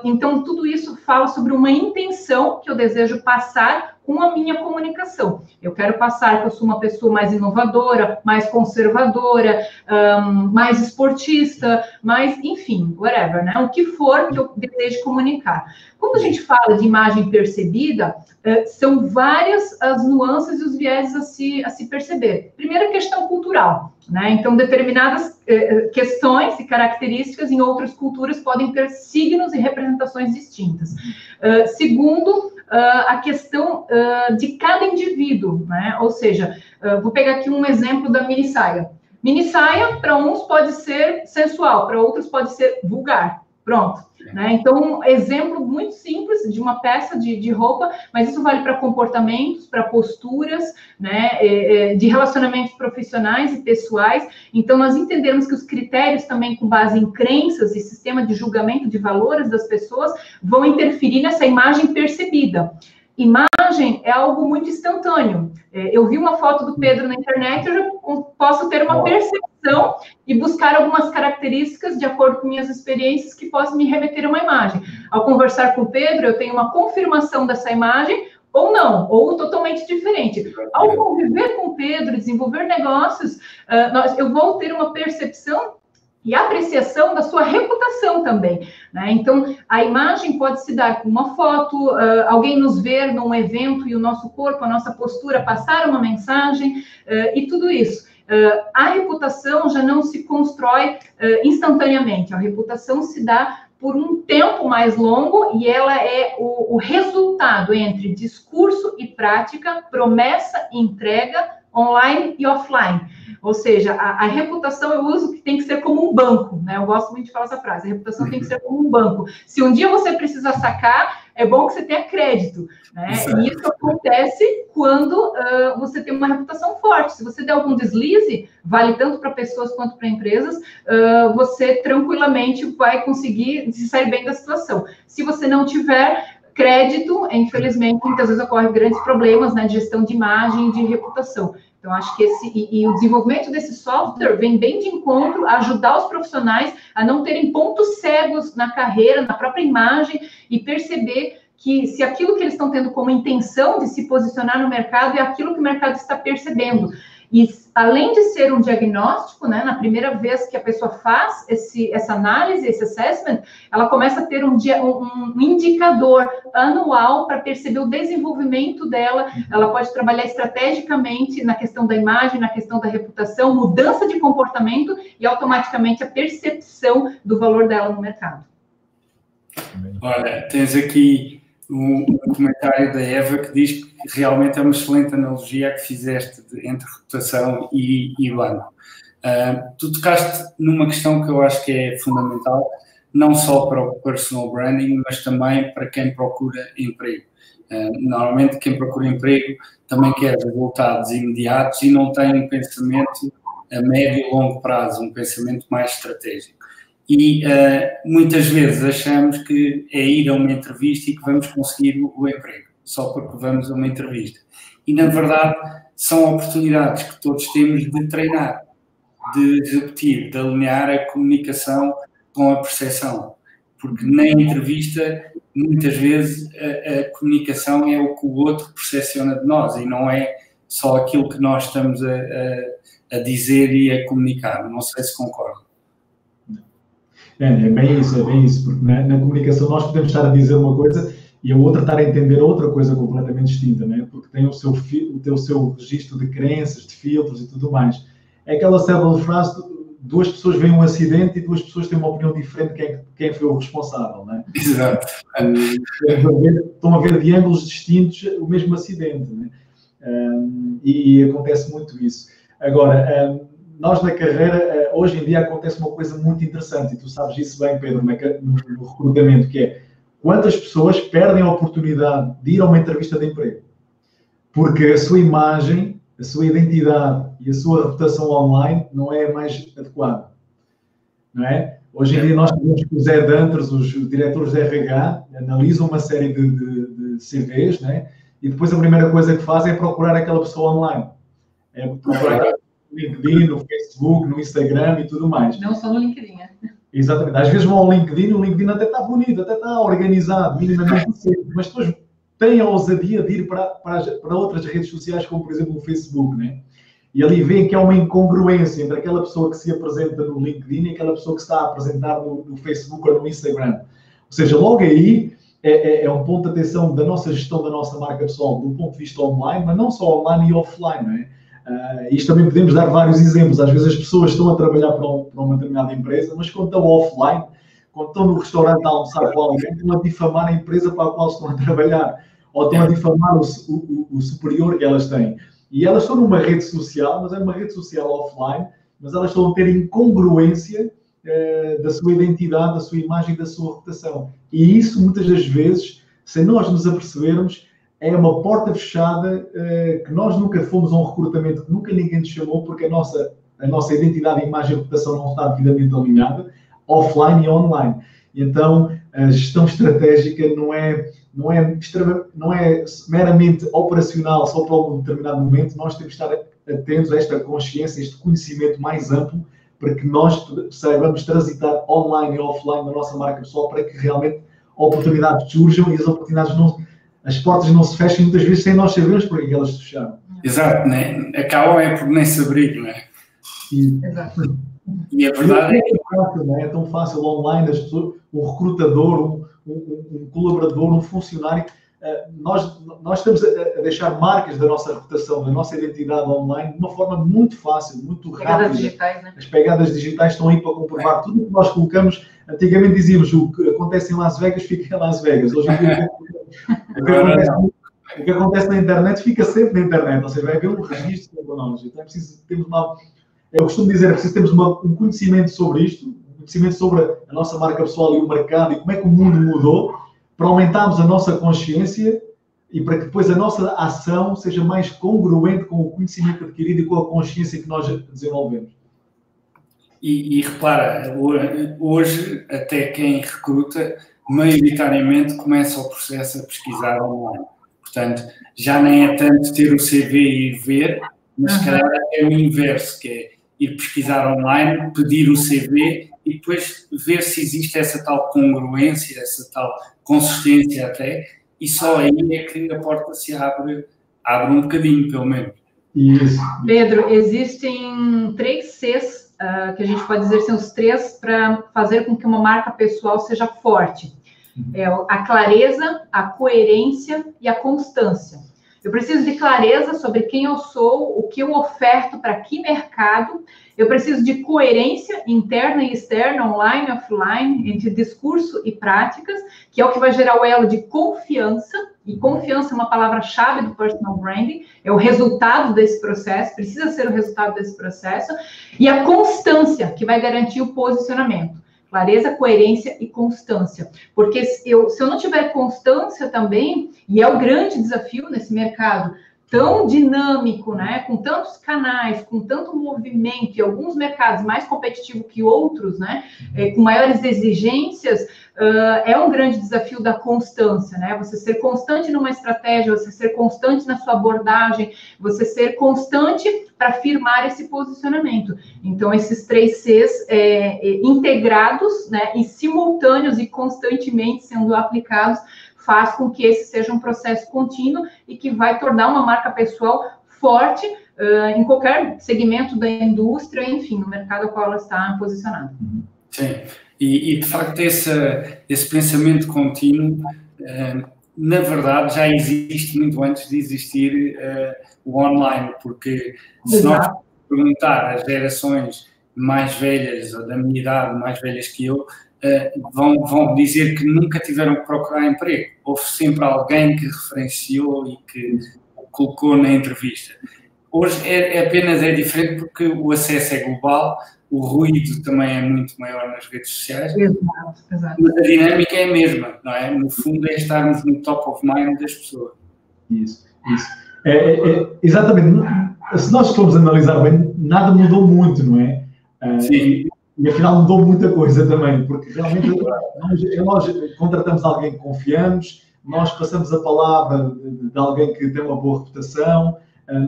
Então, tudo isso fala sobre uma intenção que eu desejo passar com a minha comunicação. Eu quero passar que eu sou uma pessoa mais inovadora, mais conservadora, mais esportista, mais, enfim, whatever, né? O que for que eu desejo comunicar. Quando a gente fala de imagem percebida, são várias as nuances e os vieses a se perceber. Primeira, questão cultural, né? Então, determinadas questões e características em outras culturas podem ter signos e representações distintas. Segundo, a questão de cada indivíduo, né? Ou seja, vou pegar aqui um exemplo da mini saia. Mini saia, para uns pode ser sensual, para outros pode ser vulgar. Pronto. Né? Então, um exemplo muito simples de uma peça de roupa, mas isso vale para comportamentos, para posturas, né? De relacionamentos profissionais e pessoais. Então, nós entendemos que os critérios também com base em crenças e sistema de julgamento de valores das pessoas vão interferir nessa imagem percebida. Imagem é algo muito instantâneo. Eu vi uma foto do Pedro na internet, eu já posso ter uma percepção e buscar algumas características de acordo com minhas experiências que possam me remeter a uma imagem. Ao conversar com o Pedro, eu tenho uma confirmação dessa imagem ou não, ou totalmente diferente. Ao conviver com o Pedro, desenvolver negócios, eu vou ter uma percepção e apreciação da sua reputação também, né? Então, a imagem pode se dar com uma foto, alguém nos ver num evento e o nosso corpo, a nossa postura, passar uma mensagem e tudo isso. A reputação já não se constrói instantaneamente, a reputação se dá por um tempo mais longo e ela é o resultado entre discurso e prática, promessa e entrega, online e offline. Ou seja, a reputação eu uso que tem que ser como um banco, né? Eu gosto muito de falar essa frase, a reputação tem que ser como um banco. Se um dia você precisa sacar, é bom que você tenha crédito, né? E isso acontece quando você tem uma reputação forte. Se você der algum deslize, vale tanto para pessoas quanto para empresas, você tranquilamente vai conseguir se sair bem da situação. Se você não tiver crédito, infelizmente, muitas vezes ocorrem grandes problemas, né, de gestão de imagem e de reputação. Então, acho que o desenvolvimento desse software vem bem de encontro a ajudar os profissionais a não terem pontos cegos na carreira, na própria imagem, e perceber que se aquilo que eles estão tendo como intenção de se posicionar no mercado é aquilo que o mercado está percebendo. E, além de ser um diagnóstico, né, na primeira vez que a pessoa faz essa análise, esse assessment, ela começa a ter um indicador anual para perceber o desenvolvimento dela. Ela pode trabalhar estrategicamente na questão da imagem, na questão da reputação, mudança de comportamento e, automaticamente, a percepção do valor dela no mercado. Olha, tens aqui um comentário da Eva que diz que realmente é uma excelente analogia que fizeste entre reputação e banco. Tu tocaste numa questão que eu acho que é fundamental, não só para o personal branding, mas também para quem procura emprego. Normalmente quem procura emprego também quer resultados imediatos e não tem um pensamento a médio e longo prazo, um pensamento mais estratégico. E muitas vezes achamos que é ir a uma entrevista e que vamos conseguir o emprego, só porque vamos a uma entrevista. E, na verdade, são oportunidades que todos temos de treinar, de repetir, de alinhar a comunicação com a percepção. Porque na entrevista, muitas vezes, a comunicação é o que o outro percepciona de nós e não é só aquilo que nós estamos a dizer e a comunicar. Não sei se concordo. É bem isso, porque na comunicação nós podemos estar a dizer uma coisa e a outra estar a entender outra coisa completamente distinta, né? Porque tem o seu registro de crenças, de filtros e tudo mais. É aquela célebre frase, duas pessoas veem um acidente e duas pessoas têm uma opinião diferente de quem foi o responsável, né? Exato. Estão a ver de ângulos distintos o mesmo acidente, né? E acontece muito isso. Agora, nós na carreira, hoje em dia acontece uma coisa muito interessante, e tu sabes isso bem, Pedro, no recrutamento, que é quantas pessoas perdem a oportunidade de ir a uma entrevista de emprego porque a sua imagem, a sua identidade e a sua reputação online não é a mais adequada, não é? Hoje em dia nós temos que os headhunters, os diretores de RH, analisam uma série de CVs, né? E depois a primeira coisa que fazem é procurar aquela pessoa online. É procurar no LinkedIn, no Facebook, no Instagram e tudo mais. Não só no LinkedIn, né? Exatamente. Às vezes vão ao LinkedIn, o LinkedIn até está bonito, até está organizado, minimamente cedo, mas depois têm a ousadia de ir para outras redes sociais, como por exemplo o Facebook, né? E ali veem que há uma incongruência entre aquela pessoa que se apresenta no LinkedIn e aquela pessoa que se está a apresentar no Facebook ou no Instagram. Ou seja, logo aí é um ponto de atenção da nossa gestão da nossa marca pessoal do ponto de vista online, mas não só online e offline, não é? Isto também podemos dar vários exemplos. Às vezes as pessoas estão a trabalhar para uma determinada empresa, mas quando estão offline, quando estão no restaurante a almoçar com alguém, estão a difamar a empresa para a qual estão a trabalhar, ou estão a difamar o superior que elas têm. E elas estão numa rede social, mas é uma rede social offline, mas elas estão a ter incongruência da sua identidade, da sua imagem e da sua reputação. E isso, muitas das vezes, sem nós nos apercebermos, é uma porta fechada que nós nunca fomos a um recrutamento, que nunca ninguém nos chamou, porque a nossa identidade, imagem e reputação não está devidamente alinhada, offline e online. E então, a gestão estratégica não é meramente operacional só para um determinado momento. Nós temos que estar atentos a esta consciência, a este conhecimento mais amplo, para que nós saibamos transitar online e offline na nossa marca pessoal, para que realmente oportunidades surjam e as portas não se fechem muitas vezes sem nós sabermos porque elas se fecharam. Exato, né? Acabam por nem se abrir, não é? Exato. E a verdade é que é tão fácil online, as pessoas, um recrutador, um colaborador, um funcionário, nós estamos a deixar marcas da nossa reputação, da nossa identidade online de uma forma muito fácil, muito rápida. Digitais, né? As pegadas digitais estão aí para comprovar tudo o que nós colocamos. Antigamente dizíamos o que acontece em Las Vegas fica em Las Vegas. Hoje em dia o que acontece na internet fica sempre na internet, ou seja, vai haver um registro para nós. Então é preciso termos eu costumo dizer, é preciso termos um conhecimento sobre isto, um conhecimento sobre a nossa marca pessoal e o mercado e como é que o mundo mudou, para aumentarmos a nossa consciência e para que depois a nossa ação seja mais congruente com o conhecimento adquirido e com a consciência que nós desenvolvemos. E repara, hoje até quem recruta, maioritariamente começa o processo a pesquisar online. Portanto, já nem é tanto ter o CV e ir ver, mas se calhar é o inverso, que é ir pesquisar online, pedir o CV e depois ver se existe essa tal congruência, essa tal consistência até, e só aí é que a porta se abre um bocadinho, pelo menos. Isso. Pedro, existem 3 Cs que a gente pode dizer são os 3 para fazer com que uma marca pessoal seja forte. É a clareza, a coerência e a constância. Eu preciso de clareza sobre quem eu sou, o que eu oferto para que mercado. Eu preciso de coerência interna e externa, online e offline, entre discurso e práticas, que é o que vai gerar o elo de confiança. E confiança é uma palavra-chave do personal branding, é o resultado desse processo, precisa ser o resultado desse processo. E a constância, que vai garantir o posicionamento. Clareza, coerência e constância. Porque se eu não tiver constância também, e é o grande desafio nesse mercado tão dinâmico, né, com tantos canais, com tanto movimento, e alguns mercados mais competitivos que outros, né, com maiores exigências, é um grande desafio da constância, né? Você ser constante numa estratégia, você ser constante na sua abordagem, você ser constante para firmar esse posicionamento. Então, esses 3 Cs integrados, né, e simultâneos e constantemente sendo aplicados, faz com que esse seja um processo contínuo e que vai tornar uma marca pessoal forte em qualquer segmento da indústria, enfim, no mercado ao qual ela está posicionada. Sim, e de facto esse pensamento contínuo, na verdade, já existe muito antes de existir o online, porque se nós perguntar às gerações mais velhas, ou da minha idade, mais velhas que eu, vão dizer que nunca tiveram que procurar emprego. Houve sempre alguém que referenciou e que colocou na entrevista. Hoje apenas é diferente porque o acesso é global, o ruído também é muito maior nas redes sociais. Exato. Mas a dinâmica é a mesma, não é? No fundo é estarmos no top of mind das pessoas. Isso. Exatamente. Se nós formos analisar bem, nada mudou muito, não é? Sim. E afinal mudou muita coisa também, porque realmente nós contratamos alguém que confiamos, nós passamos a palavra de alguém que tem uma boa reputação,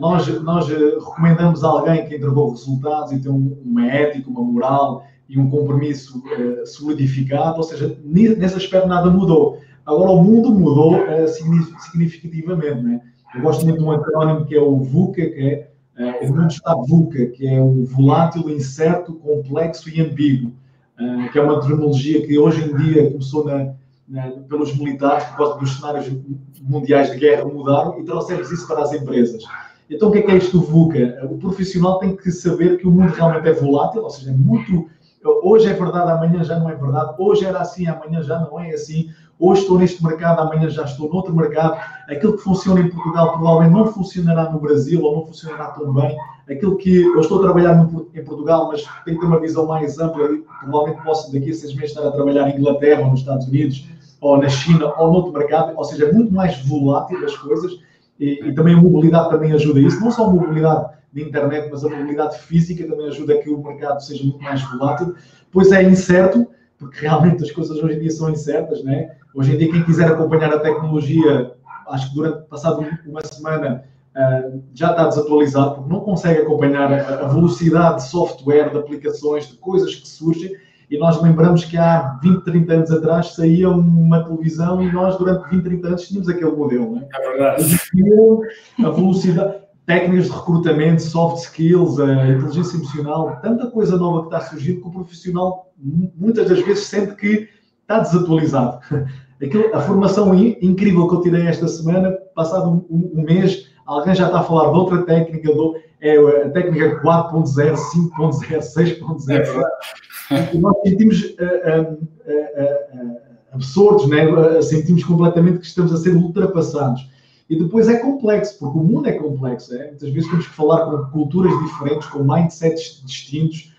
nós recomendamos alguém que entregou resultados e tem uma ética, uma moral e um compromisso solidificado, ou seja, nesse aspecto nada mudou. Agora o mundo mudou significativamente, não é? Eu gosto muito de um acrónimo que é o VUCA, que é o mundo está VUCA, que é o volátil, incerto, complexo e ambíguo, que é uma terminologia que hoje em dia começou pelos militares, por causa dos cenários mundiais de guerra mudaram e trouxemos isso para as empresas. Então o que é isto do VUCA? O profissional tem que saber que o mundo realmente é volátil, ou seja, hoje é verdade, amanhã já não é verdade, hoje era assim, amanhã já não é assim, hoje estou neste mercado, amanhã já estou noutro mercado, aquilo que funciona em Portugal provavelmente não funcionará no Brasil ou não funcionará tão bem, aquilo que eu estou a trabalhar em Portugal, mas tenho que ter uma visão mais ampla, provavelmente posso daqui a 6 meses estar a trabalhar em Inglaterra ou nos Estados Unidos, ou na China, ou noutro mercado, ou seja, é muito mais volátil as coisas, e também a mobilidade também ajuda a isso, não só a mobilidade de internet, mas a mobilidade física também ajuda a que o mercado seja muito mais volátil, pois é incerto, porque realmente as coisas hoje em dia são incertas, né? Hoje em dia quem quiser acompanhar a tecnologia, acho que passado uma semana já está desatualizado, porque não consegue acompanhar a velocidade de software, de aplicações, de coisas que surgem, e nós lembramos que há 20, 30 anos atrás saía uma televisão e nós durante 20, 30 anos tínhamos aquele modelo, né? É verdade. A velocidade, técnicas de recrutamento, soft skills, a inteligência emocional, tanta coisa nova que está a surgir que o profissional muitas das vezes sente que está desatualizado. A formação incrível que eu tirei esta semana, passado um mês, alguém já está a falar de outra técnica, é a técnica 4.0, 5.0, 6.0. E nós sentimos absurdos, né? Sentimos completamente que estamos a ser ultrapassados. E depois é complexo, porque o mundo é complexo. Muitas vezes temos que falar com culturas diferentes, com mindsets distintos,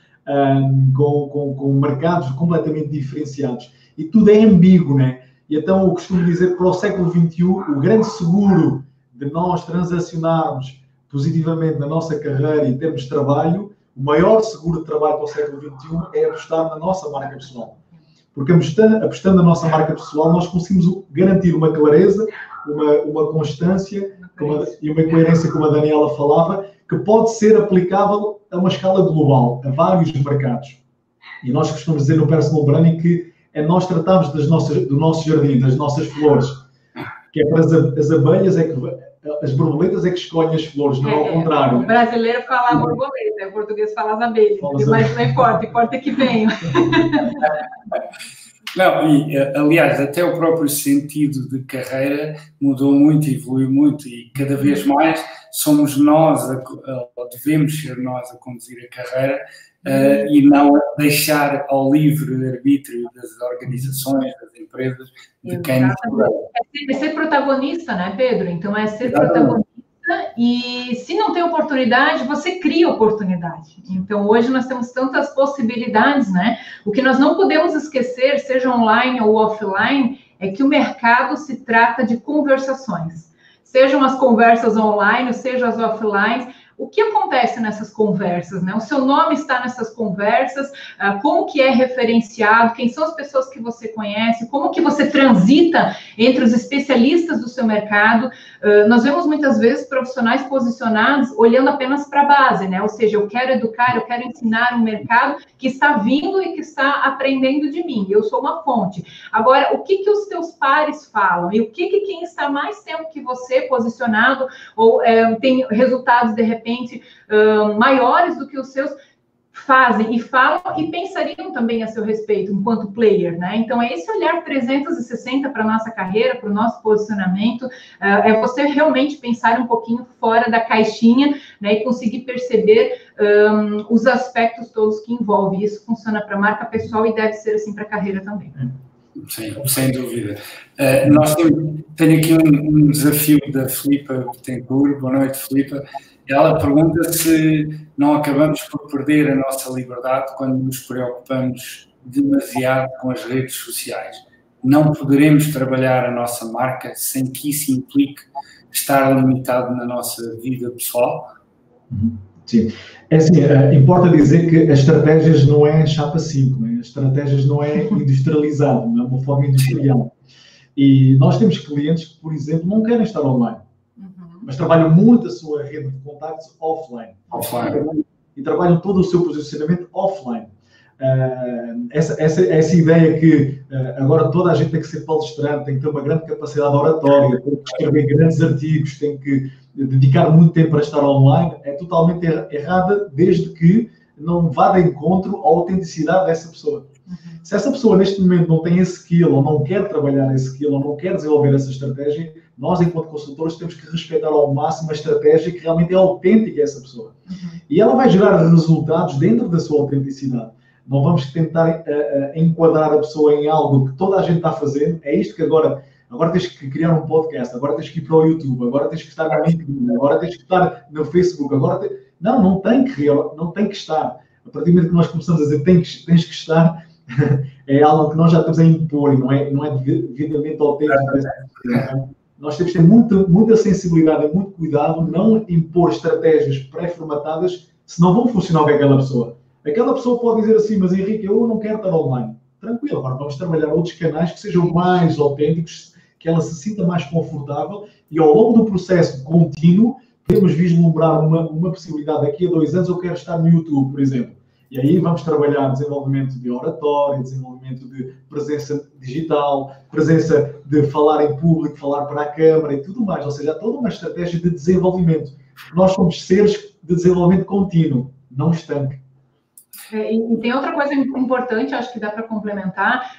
com mercados completamente diferenciados. E tudo é ambíguo, né? E então eu costumo dizer que para o século XXI, o grande seguro de nós transacionarmos positivamente na nossa carreira e termos de trabalho, o maior seguro de trabalho para o século XXI é apostar na nossa marca pessoal. Porque apostando na nossa marca pessoal, nós conseguimos garantir uma clareza, uma constância e uma coerência, como a Daniela falava, que pode ser aplicável a uma escala global, a vários mercados. E nós costumamos dizer no personal branding que é nós tratarmos do nosso jardim, das nossas flores, que é para as abelhas, as borboletas é que escolhem as flores, não ao contrário. O brasileiro fala borboleta, o português fala as abelhas, mas não importa que venham. Não, e aliás, até o próprio sentido de carreira mudou muito, evoluiu muito, e cada vez mais somos nós, ou devemos ser nós a conduzir a carreira, e não deixar ao livre-arbítrio das organizações, das empresas, de quem nos rodeia. É ser protagonista, né, Pedro? Então, é ser protagonista, e se não tem oportunidade, você cria oportunidade. Então, hoje nós temos tantas possibilidades, né? O que nós não podemos esquecer, seja online ou offline, é que o mercado se trata de conversações. Sejam as conversas online, sejam as offline. O que acontece nessas conversas, né? O seu nome está nessas conversas, como que é referenciado, quem são as pessoas que você conhece, como que você transita entre os especialistas do seu mercado. Nós vemos muitas vezes profissionais posicionados olhando apenas para a base, né? Ou seja, eu quero educar, eu quero ensinar um mercado que está vindo e que está aprendendo de mim. Eu sou uma fonte. Agora, o que os teus pares falam? E o que quem está mais tempo que você posicionado ou tem resultados, de repente, maiores do que os seus, fazem e falam e pensariam também a seu respeito, enquanto player, né? Então, é esse olhar 360 para a nossa carreira, para o nosso posicionamento, é você realmente pensar um pouquinho fora da caixinha, né? E conseguir perceber os aspectos todos que envolve. Isso funciona para a marca pessoal e deve ser assim para a carreira também. Sim, sem dúvida. Tenho aqui um desafio da Filipa Betancourt. Boa noite, Filipa. Ela pergunta se não acabamos por perder a nossa liberdade quando nos preocupamos demasiado com as redes sociais. Não poderemos trabalhar a nossa marca sem que isso implique estar limitado na nossa vida pessoal? Sim. É assim, importa dizer que as estratégias não é chapa 5, né? As estratégias não é industrializado, não é uma forma industrial. E nós temos clientes que, por exemplo, não querem estar online, mas trabalham muito a sua rede de contactos offline. E trabalham todo o seu posicionamento offline. Essa ideia que agora toda a gente tem que ser palestrante, tem que ter uma grande capacidade oratória, tem que escrever grandes artigos, tem que dedicar muito tempo para estar online, é totalmente errada, desde que não vá de encontro à autenticidade dessa pessoa. Se essa pessoa neste momento não tem esse skill, ou não quer trabalhar esse skill, ou não quer desenvolver essa estratégia, nós, enquanto consultores, temos que respeitar ao máximo a estratégia que realmente é autêntica a essa pessoa. E ela vai gerar resultados dentro da sua autenticidade. Não vamos tentar enquadrar a pessoa em algo que toda a gente está fazendo. É isto que agora tens que criar um podcast, agora tens que ir para o YouTube, agora tens que estar no LinkedIn, agora tens que estar no Facebook, não tem que estar. A partir do momento que nós começamos a dizer tens que estar, é algo que nós já estamos a impor e não é devidamente autêntico. Nós temos que ter muita sensibilidade e muito cuidado, não impor estratégias pré-formatadas se não vão funcionar com aquela pessoa. Aquela pessoa pode dizer assim, mas Henrique, eu não quero estar online. Tranquilo, agora vamos trabalhar outros canais que sejam mais autênticos, que ela se sinta mais confortável e ao longo do processo contínuo podemos vislumbrar uma possibilidade. Daqui a 2 anos eu quero estar no YouTube, por exemplo. E aí vamos trabalhar desenvolvimento de oratória, desenvolvimento de presença digital, presença de falar em público, falar para a câmara e tudo mais. Ou seja, há toda uma estratégia de desenvolvimento. Nós somos seres de desenvolvimento contínuo, não estanque. E tem outra coisa importante, acho que dá para complementar.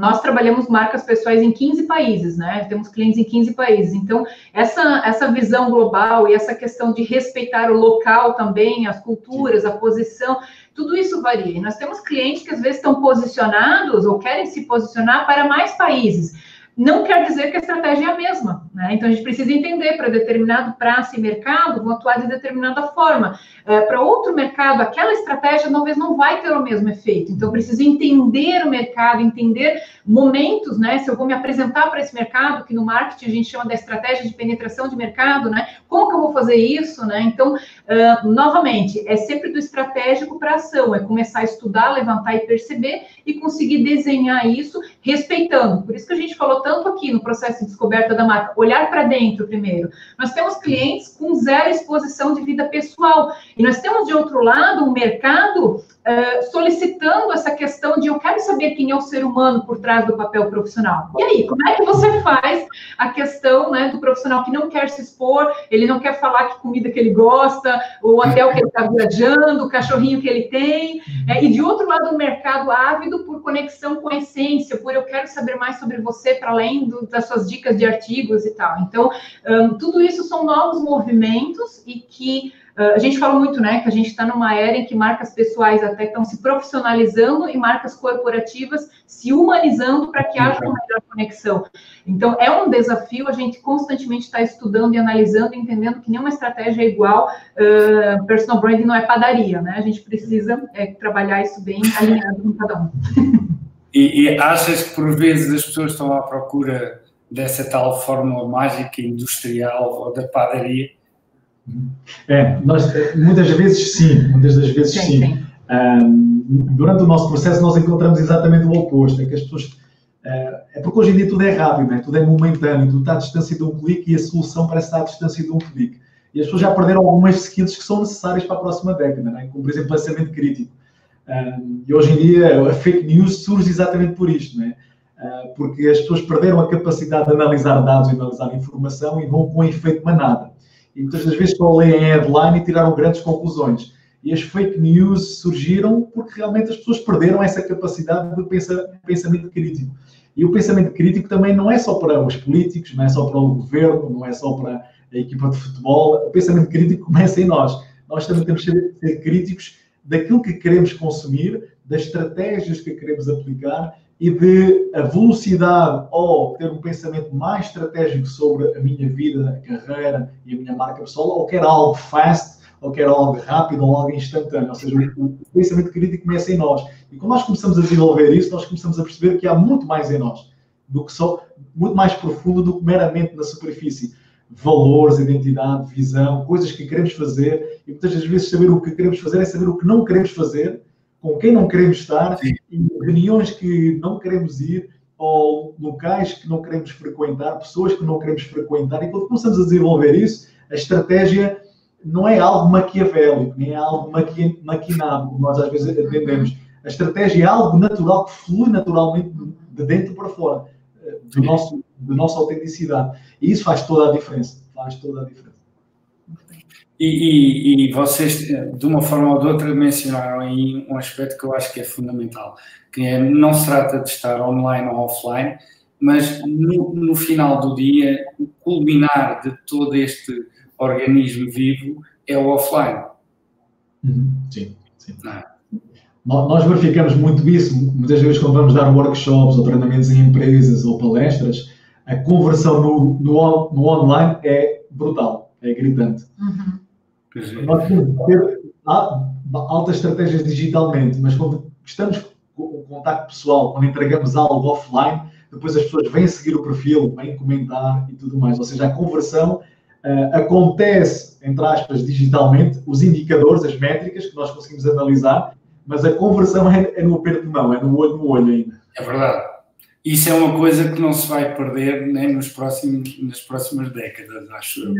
Nós trabalhamos marcas pessoais em 15 países, né? Temos clientes em 15 países. Então, essa visão global e essa questão de respeitar o local também, as culturas, a posição, tudo isso varia. E nós temos clientes que às vezes estão posicionados ou querem se posicionar para mais países. não quer dizer que a estratégia é a mesma, né? Então, a gente precisa entender, para determinado prazo e mercado, vão atuar de determinada forma. Para outro mercado, aquela estratégia talvez não vai ter o mesmo efeito. Então, eu preciso entender o mercado, entender momentos, né? Se eu vou me apresentar para esse mercado, que no marketing a gente chama da estratégia de penetração de mercado, né? Como que eu vou fazer isso, né? Então, novamente, é sempre do estratégico para a ação, é começar a estudar, levantar e perceber e conseguir desenhar isso respeitando. Por isso que a gente falou tanto aqui no processo de descoberta da marca, olhar para dentro primeiro. Nós temos clientes com zero exposição de vida pessoal e nós temos, de outro lado, um mercado solicitando essa questão de eu quero saber quem é o ser humano por trás do papel profissional. E aí, como é que você faz a questão, né, do profissional que não quer se expor, ele não quer falar que comida que ele gosta, o hotel que ele está viajando, o cachorrinho que ele tem, e de outro lado, um mercado ávido por conexão com a essência, por eu quero saber mais sobre você, para além das suas dicas de artigos e tal. Então, tudo isso são novos movimentos e que a gente fala muito, né, que a gente está numa era em que marcas pessoais até estão se profissionalizando e marcas corporativas se humanizando para que haja uma melhor conexão. Então, é um desafio a gente constantemente estar estudando e analisando, entendendo que nenhuma estratégia é igual. Personal branding não é padaria, né? A gente precisa trabalhar isso bem alinhado com cada um. E achas que, por vezes, as pessoas estão à procura dessa tal fórmula mágica industrial ou da padaria? Nós, muitas vezes sim. Durante o nosso processo nós encontramos exatamente o oposto, é que as pessoas, porque hoje em dia tudo é rápido, né? Tudo é momentâneo, tudo está à distância de um clique e a solução parece estar à distância de um clique. E as pessoas já perderam algumas skills que são necessárias para a próxima década, né? Como por exemplo pensamento crítico. E hoje em dia a fake news surge exatamente por isto, né? Porque as pessoas perderam a capacidade de analisar dados e analisar informação e vão com um efeito manada. E muitas das vezes só leem a headline e tiraram grandes conclusões. E as fake news surgiram porque realmente as pessoas perderam essa capacidade de pensamento crítico. E o pensamento crítico também não é só para os políticos, não é só para o governo, não é só para a equipa de futebol. O pensamento crítico começa em nós. Nós também temos que ser críticos daquilo que queremos consumir, das estratégias que queremos aplicar e de a velocidade ou ter um pensamento mais estratégico sobre a minha vida, a carreira e a minha marca pessoal, ou quero algo fast, ou quero algo rápido, ou algo instantâneo. Ou seja, o pensamento crítico começa em nós. E quando nós começamos a desenvolver isso, nós começamos a perceber que há muito mais em nós, muito mais profundo do que meramente na superfície. Valores, identidade, visão, coisas que queremos fazer, e muitas das vezes saber o que queremos fazer é saber o que não queremos fazer, com quem não queremos estar, em reuniões que não queremos ir, ou locais que não queremos frequentar, pessoas que não queremos frequentar. E quando começamos a desenvolver isso, a estratégia não é algo maquiavélico, nem é algo maquinado, como nós às vezes entendemos. A estratégia é algo natural, que flui naturalmente de dentro para fora, da nossa autenticidade. E isso faz toda a diferença. E vocês, de uma forma ou de outra, mencionaram aí um aspecto que eu acho que é fundamental, que é, não se trata de estar online ou offline, mas no final do dia, o culminar de todo este organismo vivo é o offline. Sim. Nós verificamos muito isso, muitas vezes quando vamos dar workshops ou treinamentos em empresas ou palestras, a conversão no online é brutal, é gritante. Nós temos que ter altas estratégias digitalmente, mas quando estamos com o contacto pessoal, quando entregamos algo offline, depois as pessoas vêm seguir o perfil, vêm comentar e tudo mais. Ou seja, a conversão acontece, entre aspas, digitalmente, os indicadores, as métricas que nós conseguimos analisar, mas a conversão é no aperto de mão, é no olho ainda. É verdade. Isso é uma coisa que não se vai perder, né, nas próximas décadas, acho eu.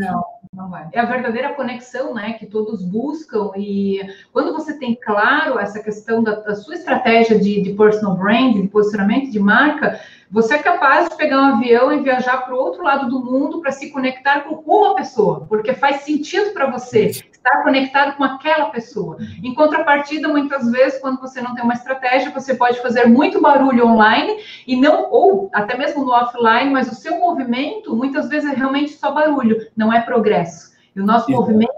Não vai. É a verdadeira conexão, né, que todos buscam. E quando você tem claro essa questão da sua estratégia de personal branding, de posicionamento de marca, você é capaz de pegar um avião e viajar para o outro lado do mundo para se conectar com uma pessoa, porque faz sentido para você estar conectado com aquela pessoa. Em contrapartida, muitas vezes, quando você não tem uma estratégia, você pode fazer muito barulho online e não, ou até mesmo no offline, mas o seu movimento, muitas vezes, é realmente só barulho, não é progresso. E o nosso movimento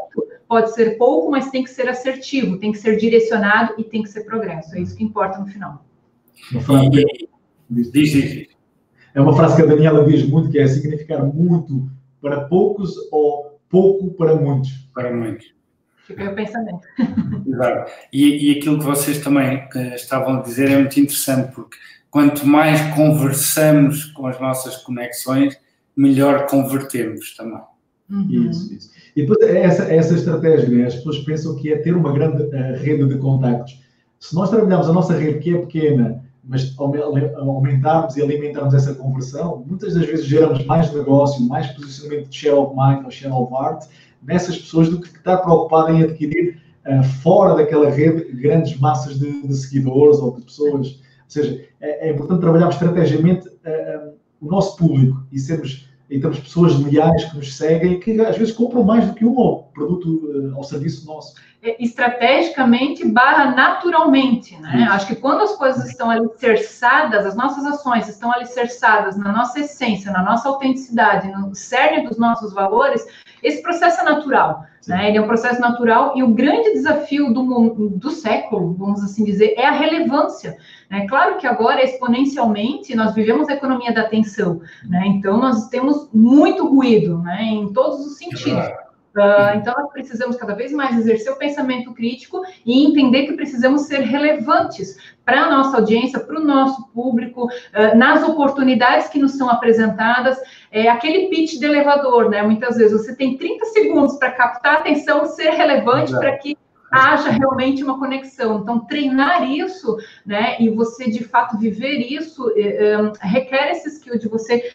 pode ser pouco, mas tem que ser assertivo, tem que ser direcionado e tem que ser progresso. É isso que importa no final. Diz. É uma frase que a Daniela diz muito, que é significar muito para poucos ou pouco para muitos. Para muitos. Fica aí o pensamento. Exato. E aquilo que vocês também estavam a dizer é muito interessante, porque quanto mais conversamos com as nossas conexões, melhor convertemos também. Isso. E depois essa estratégia, né? As pessoas pensam que é ter uma grande rede de contactos. Se nós trabalharmos a nossa rede, que é pequena, mas aumentarmos e alimentarmos essa conversão, muitas das vezes geramos mais negócio, mais posicionamento de share of mind ou share of heart nessas pessoas do que estar preocupado em adquirir fora daquela rede grandes massas de seguidores ou de pessoas. Ou seja, é importante trabalharmos estrategicamente o nosso público e temos pessoas leais que nos seguem que às vezes compram mais do que um produto ou serviço nosso. Estrategicamente / naturalmente, né? Acho que quando as coisas estão alicerçadas, as nossas ações estão alicerçadas na nossa essência, na nossa autenticidade, no cerne dos nossos valores, esse processo é natural, né? Ele é um processo natural e o grande desafio do século, vamos assim dizer, é a relevância, né? Claro que agora, exponencialmente, nós vivemos a economia da atenção, né? Então, nós temos muito ruído, né? Em todos os sentidos. Então, nós precisamos cada vez mais exercer o pensamento crítico e entender que precisamos ser relevantes para a nossa audiência, para o nosso público, nas oportunidades que nos são apresentadas. Aquele pitch de elevador, né? Muitas vezes você tem 30 segundos para captar a atenção, ser relevante para que haja realmente uma conexão. Então, treinar isso, né, e você, de fato, viver isso, requer esse skill de você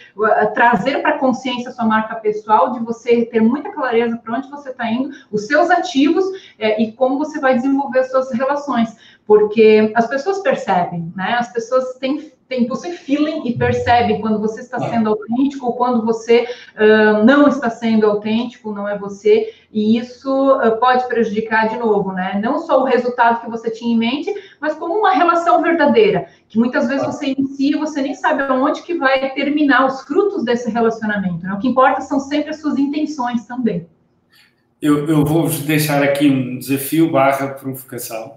trazer para a consciência a sua marca pessoal, de você ter muita clareza para onde você está indo, os seus ativos e como você vai desenvolver as suas relações. Porque as pessoas percebem, né? As pessoas possui feeling e percebem quando você está sendo autêntico ou quando você não está sendo autêntico, não é você, e isso pode prejudicar de novo, né? Não só o resultado que você tinha em mente, mas como uma relação verdadeira, que muitas vezes você inicia e você nem sabe aonde que vai terminar os frutos desse relacionamento, né? O que importa são sempre as suas intenções também. Eu vou-vos deixar aqui um desafio / provocação.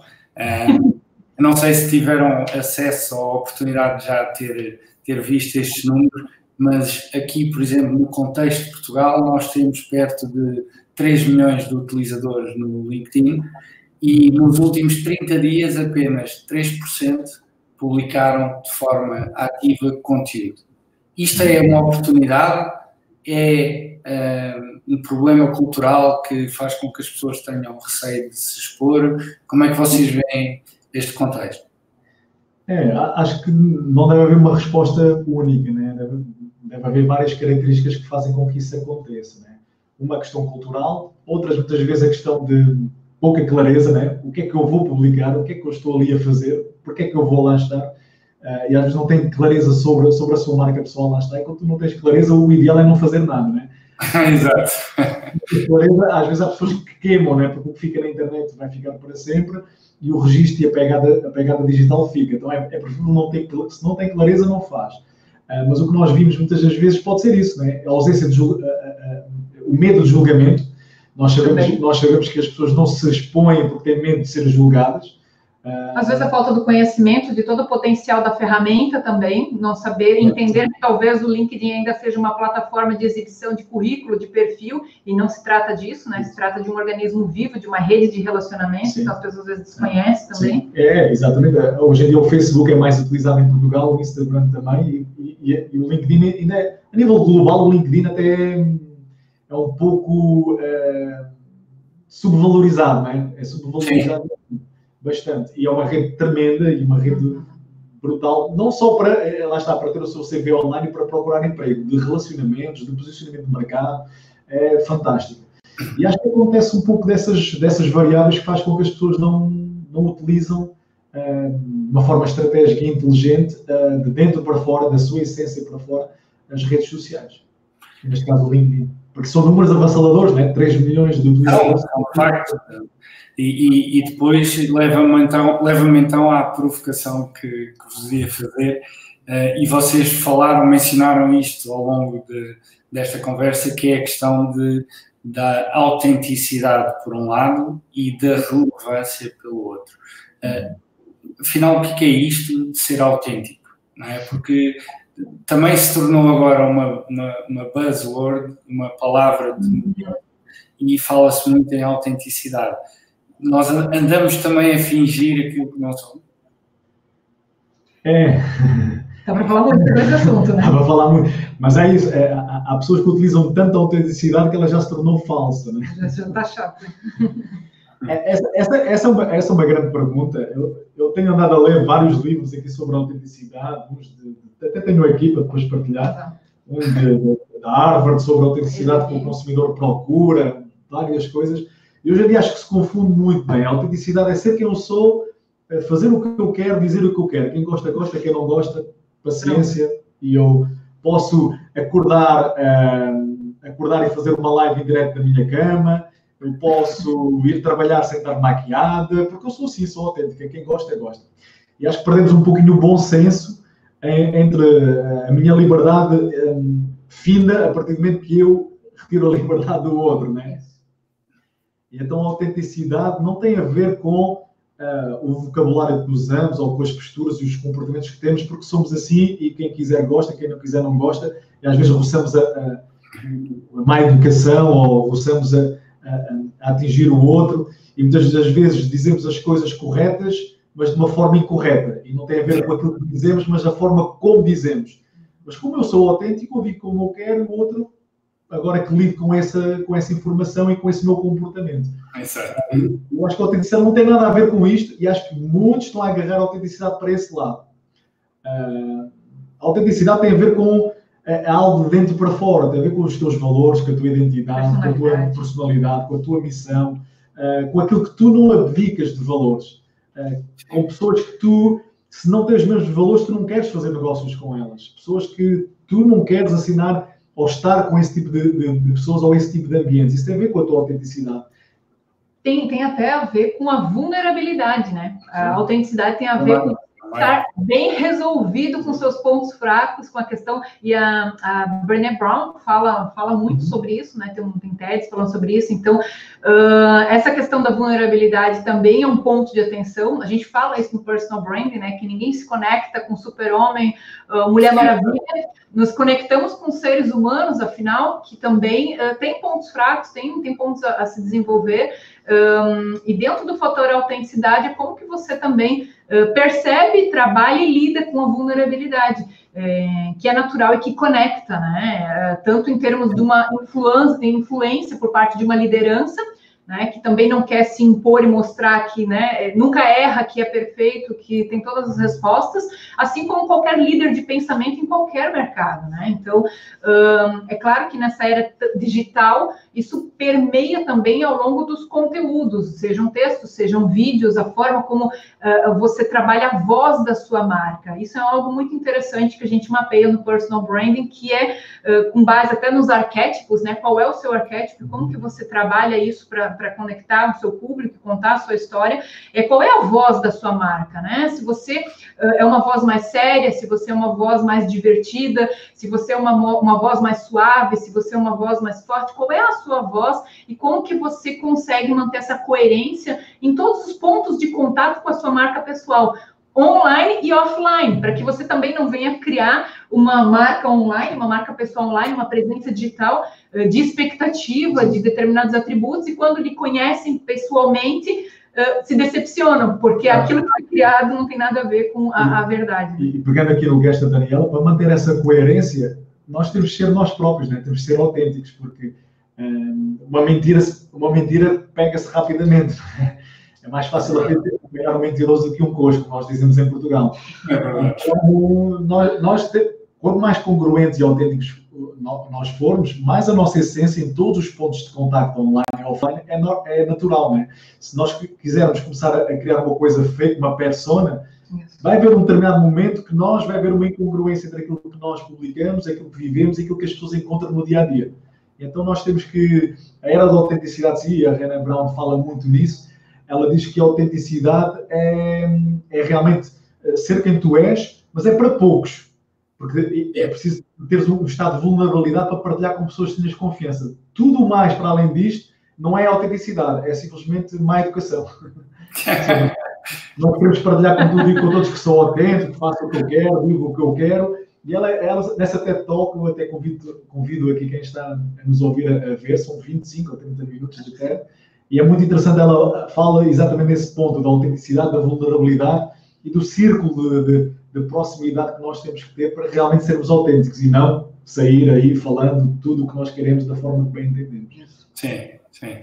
Não sei se tiveram acesso ou oportunidade de já ter visto estes números, mas aqui, por exemplo, no contexto de Portugal, nós temos perto de 3 milhões de utilizadores no LinkedIn e nos últimos 30 dias apenas 3% publicaram de forma ativa conteúdo. Isto é uma oportunidade, um problema cultural que faz com que as pessoas tenham receio de se expor. Como é que vocês veem este contexto? Acho que não deve haver uma resposta única, né? Deve haver várias características que fazem com que isso aconteça, né? Uma questão cultural, outras muitas vezes a questão de pouca clareza, né? O que é que eu vou publicar, o que é que eu estou ali a fazer, porque é que eu vou lá estar, e às vezes não tem clareza sobre a sua marca pessoal, lá está, e quando tu não tens clareza, o ideal é não fazer nada, né? Exato. Clareza, às vezes há pessoas que queimam, né? Porque o que fica na internet vai ficar para sempre e o registro e a pegada digital fica. Então é preferível não ter, se não tem clareza, não faz. Mas o que nós vimos muitas das vezes pode ser isso, né? A ausência de o medo de julgamento. Nós sabemos que as pessoas não se expõem porque têm medo de ser julgadas. Às vezes a falta do conhecimento de todo o potencial da ferramenta também, não saber, entender que talvez o LinkedIn ainda seja uma plataforma de exibição de currículo, de perfil, e não se trata disso, né? Se trata de um organismo vivo, de uma rede de relacionamento, que as pessoas às vezes desconhecem também. Sim. Exatamente. Hoje em dia o Facebook é mais utilizado em Portugal, o Instagram também, e o LinkedIn, ainda, a nível global, o LinkedIn até é um pouco subvalorizado, não é? É subvalorizado. Sim. Bastante. E é uma rede tremenda e uma rede brutal, não só para ter o seu CV online e para procurar emprego, de relacionamentos, de posicionamento de mercado, é fantástico. E acho que acontece um pouco dessas variáveis que faz com que as pessoas não utilizam de uma forma estratégica e inteligente, de dentro para fora, da sua essência para fora, as redes sociais. Neste caso o LinkedIn. Porque são números avassaladores, né? 3 milhões de utilizadores. É um facto. E depois leva-me então à provocação que vos ia fazer, e vocês mencionaram isto ao longo desta conversa, que é a questão da autenticidade por um lado e da relevância pelo outro. Afinal, o que é isto de ser autêntico? Não é? Porque também se tornou agora uma buzzword, uma palavra e fala-se muito em autenticidade. Nós andamos também a fingir aquilo que não somos. Dá para falar muito sobre esse assunto, né? Dá para falar muito. Mas é isso, há pessoas que utilizam tanta autenticidade que ela já se tornou falsa, né? Já está chato. Essa é uma grande pergunta. Eu tenho andado a ler vários livros aqui sobre autenticidade, até tenho aqui para depois partilhar, da Harvard sobre a autenticidade que o consumidor procura, várias coisas. E hoje em dia acho que se confunde muito bem. A autenticidade é ser quem eu sou, fazer o que eu quero, dizer o que eu quero. Quem gosta, gosta. Quem não gosta, paciência. E eu posso acordar e fazer uma live em direto da minha cama. Eu posso ir trabalhar sem estar maquiada, porque eu sou assim, sou autêntica. Quem gosta, gosta. E acho que perdemos um pouquinho o bom senso entre a minha liberdade finda a partir do momento que eu retiro a liberdade do outro, né? E então a autenticidade não tem a ver com o vocabulário que usamos ou com as posturas e os comportamentos que temos, porque somos assim e quem quiser gosta, quem não quiser não gosta. E às vezes roçamos a má educação ou roçamos a atingir o outro e muitas das vezes dizemos as coisas corretas, mas de uma forma incorreta. E não tem a ver com aquilo que dizemos, mas a forma como dizemos. Mas como eu sou autêntico, eu digo como eu quero, o outro agora que lido com essa informação e com esse meu comportamento. Eu acho que a autenticidade não tem nada a ver com isto e acho que muitos estão a agarrar a autenticidade para esse lado. A autenticidade tem a ver com algo de dentro para fora, tem a ver com os teus valores, com a tua identidade, com a tua personalidade, com a tua missão, com aquilo que tu não abdicas de valores. Com pessoas que tu, se não tens os mesmos valores, tu não queres fazer negócios com elas. Pessoas que tu não queres assinar ou estar com esse tipo de pessoas ou esse tipo de ambientes. Isso tem a ver com a tua autenticidade. Tem até a ver com a vulnerabilidade, né? A autenticidade tem a ver com estar bem resolvido com seus pontos fracos, com a questão, e a Brené Brown fala muito sobre isso, né? Tem TEDs falando sobre isso. Então, essa questão da vulnerabilidade também é um ponto de atenção. A gente fala isso no Personal Branding, né? Que ninguém se conecta com Super-Homem, Mulher Maravilha. Nos conectamos com seres humanos, afinal, que também tem pontos fracos, tem pontos a se desenvolver. E dentro do fator autenticidade, é como que você também percebe, trabalha e lida com a vulnerabilidade, que é natural e que conecta, né? Tanto em termos de uma influência por parte de uma liderança, né, que também não quer se impor e mostrar que, né, nunca erra, que é perfeito, que tem todas as respostas, assim como qualquer líder de pensamento em qualquer mercado, né? Então, é claro que nessa era digital, isso permeia também ao longo dos conteúdos, sejam textos, sejam vídeos, a forma como você trabalha a voz da sua marca. Isso é algo muito interessante que a gente mapeia no Personal Branding, que é com base até nos arquétipos, né? Qual é o seu arquétipo, como que você trabalha isso para conectar o seu público, contar a sua história, qual é a voz da sua marca, né? Se você é uma voz mais séria, se você é uma voz mais divertida, se você é uma voz mais suave, se você é uma voz mais forte, qual é a sua voz e como que você consegue manter essa coerência em todos os pontos de contato com a sua marca pessoal, online e offline, para que você também não venha criar uma marca online, uma marca pessoal online, uma presença digital de expectativa de determinados atributos, e quando lhe conhecem pessoalmente, se decepcionam, porque aquilo que foi criado não tem nada a ver com a verdade. E pegando aqui no gesto da Daniela, para manter essa coerência, nós temos que ser nós próprios, né? Temos que ser autênticos, porque uma mentira pega-se rapidamente. É mais fácil pegar um mentiroso do que um coxo, como nós dizemos em Portugal. Então, quanto mais congruentes e autênticos nós formos, mais a nossa essência em todos os pontos de contacto online e offline é natural, né? Se nós quisermos começar a criar uma coisa fake, uma persona, vai haver um determinado momento que vai haver uma incongruência entre aquilo que nós publicamos, aquilo que vivemos e aquilo que as pessoas encontram no dia a dia. Então nós temos que, a era da autenticidade, sim, a Brené Brown fala muito nisso. Ela diz que a autenticidade é realmente ser quem tu és, mas é para poucos. Porque é preciso teres um estado de vulnerabilidade para partilhar com pessoas que tenhas confiança. Tudo mais para além disto não é autenticidade, é simplesmente má educação. Nós queremos partilhar com tudo e com todos que sou autêntico, faço o que eu quero, digo o que eu quero, E ela nessa TED Talk, eu até convido aqui quem está a nos ouvir a ver, são 25 ou 30 minutos de TED, e é muito interessante, ela fala exatamente nesse ponto da autenticidade, da vulnerabilidade e do círculo de proximidade que nós temos que ter para realmente sermos autênticos e não sair aí falando tudo o que nós queremos da forma que bem entendemos. Sim, sim.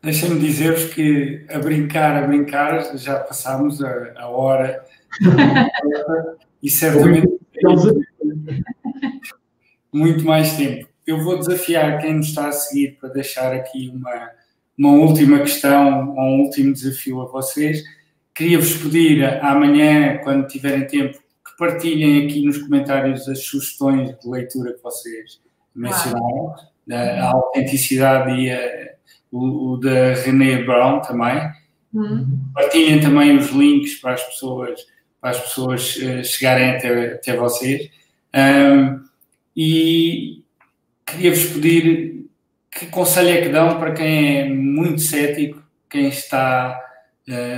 Deixa-me dizer-vos que a brincar, já passámos a hora e certamente muito mais tempo. Eu vou desafiar quem nos está a seguir para deixar aqui uma última questão ou um último desafio a vocês. Queria-vos pedir amanhã, quando tiverem tempo, que partilhem aqui nos comentários as sugestões de leitura que vocês mencionaram, a autenticidade e o da René Brown também. Partilhem também os links para as pessoas chegarem até vocês. E queria-vos pedir que conselho é que dão para quem é muito cético, quem está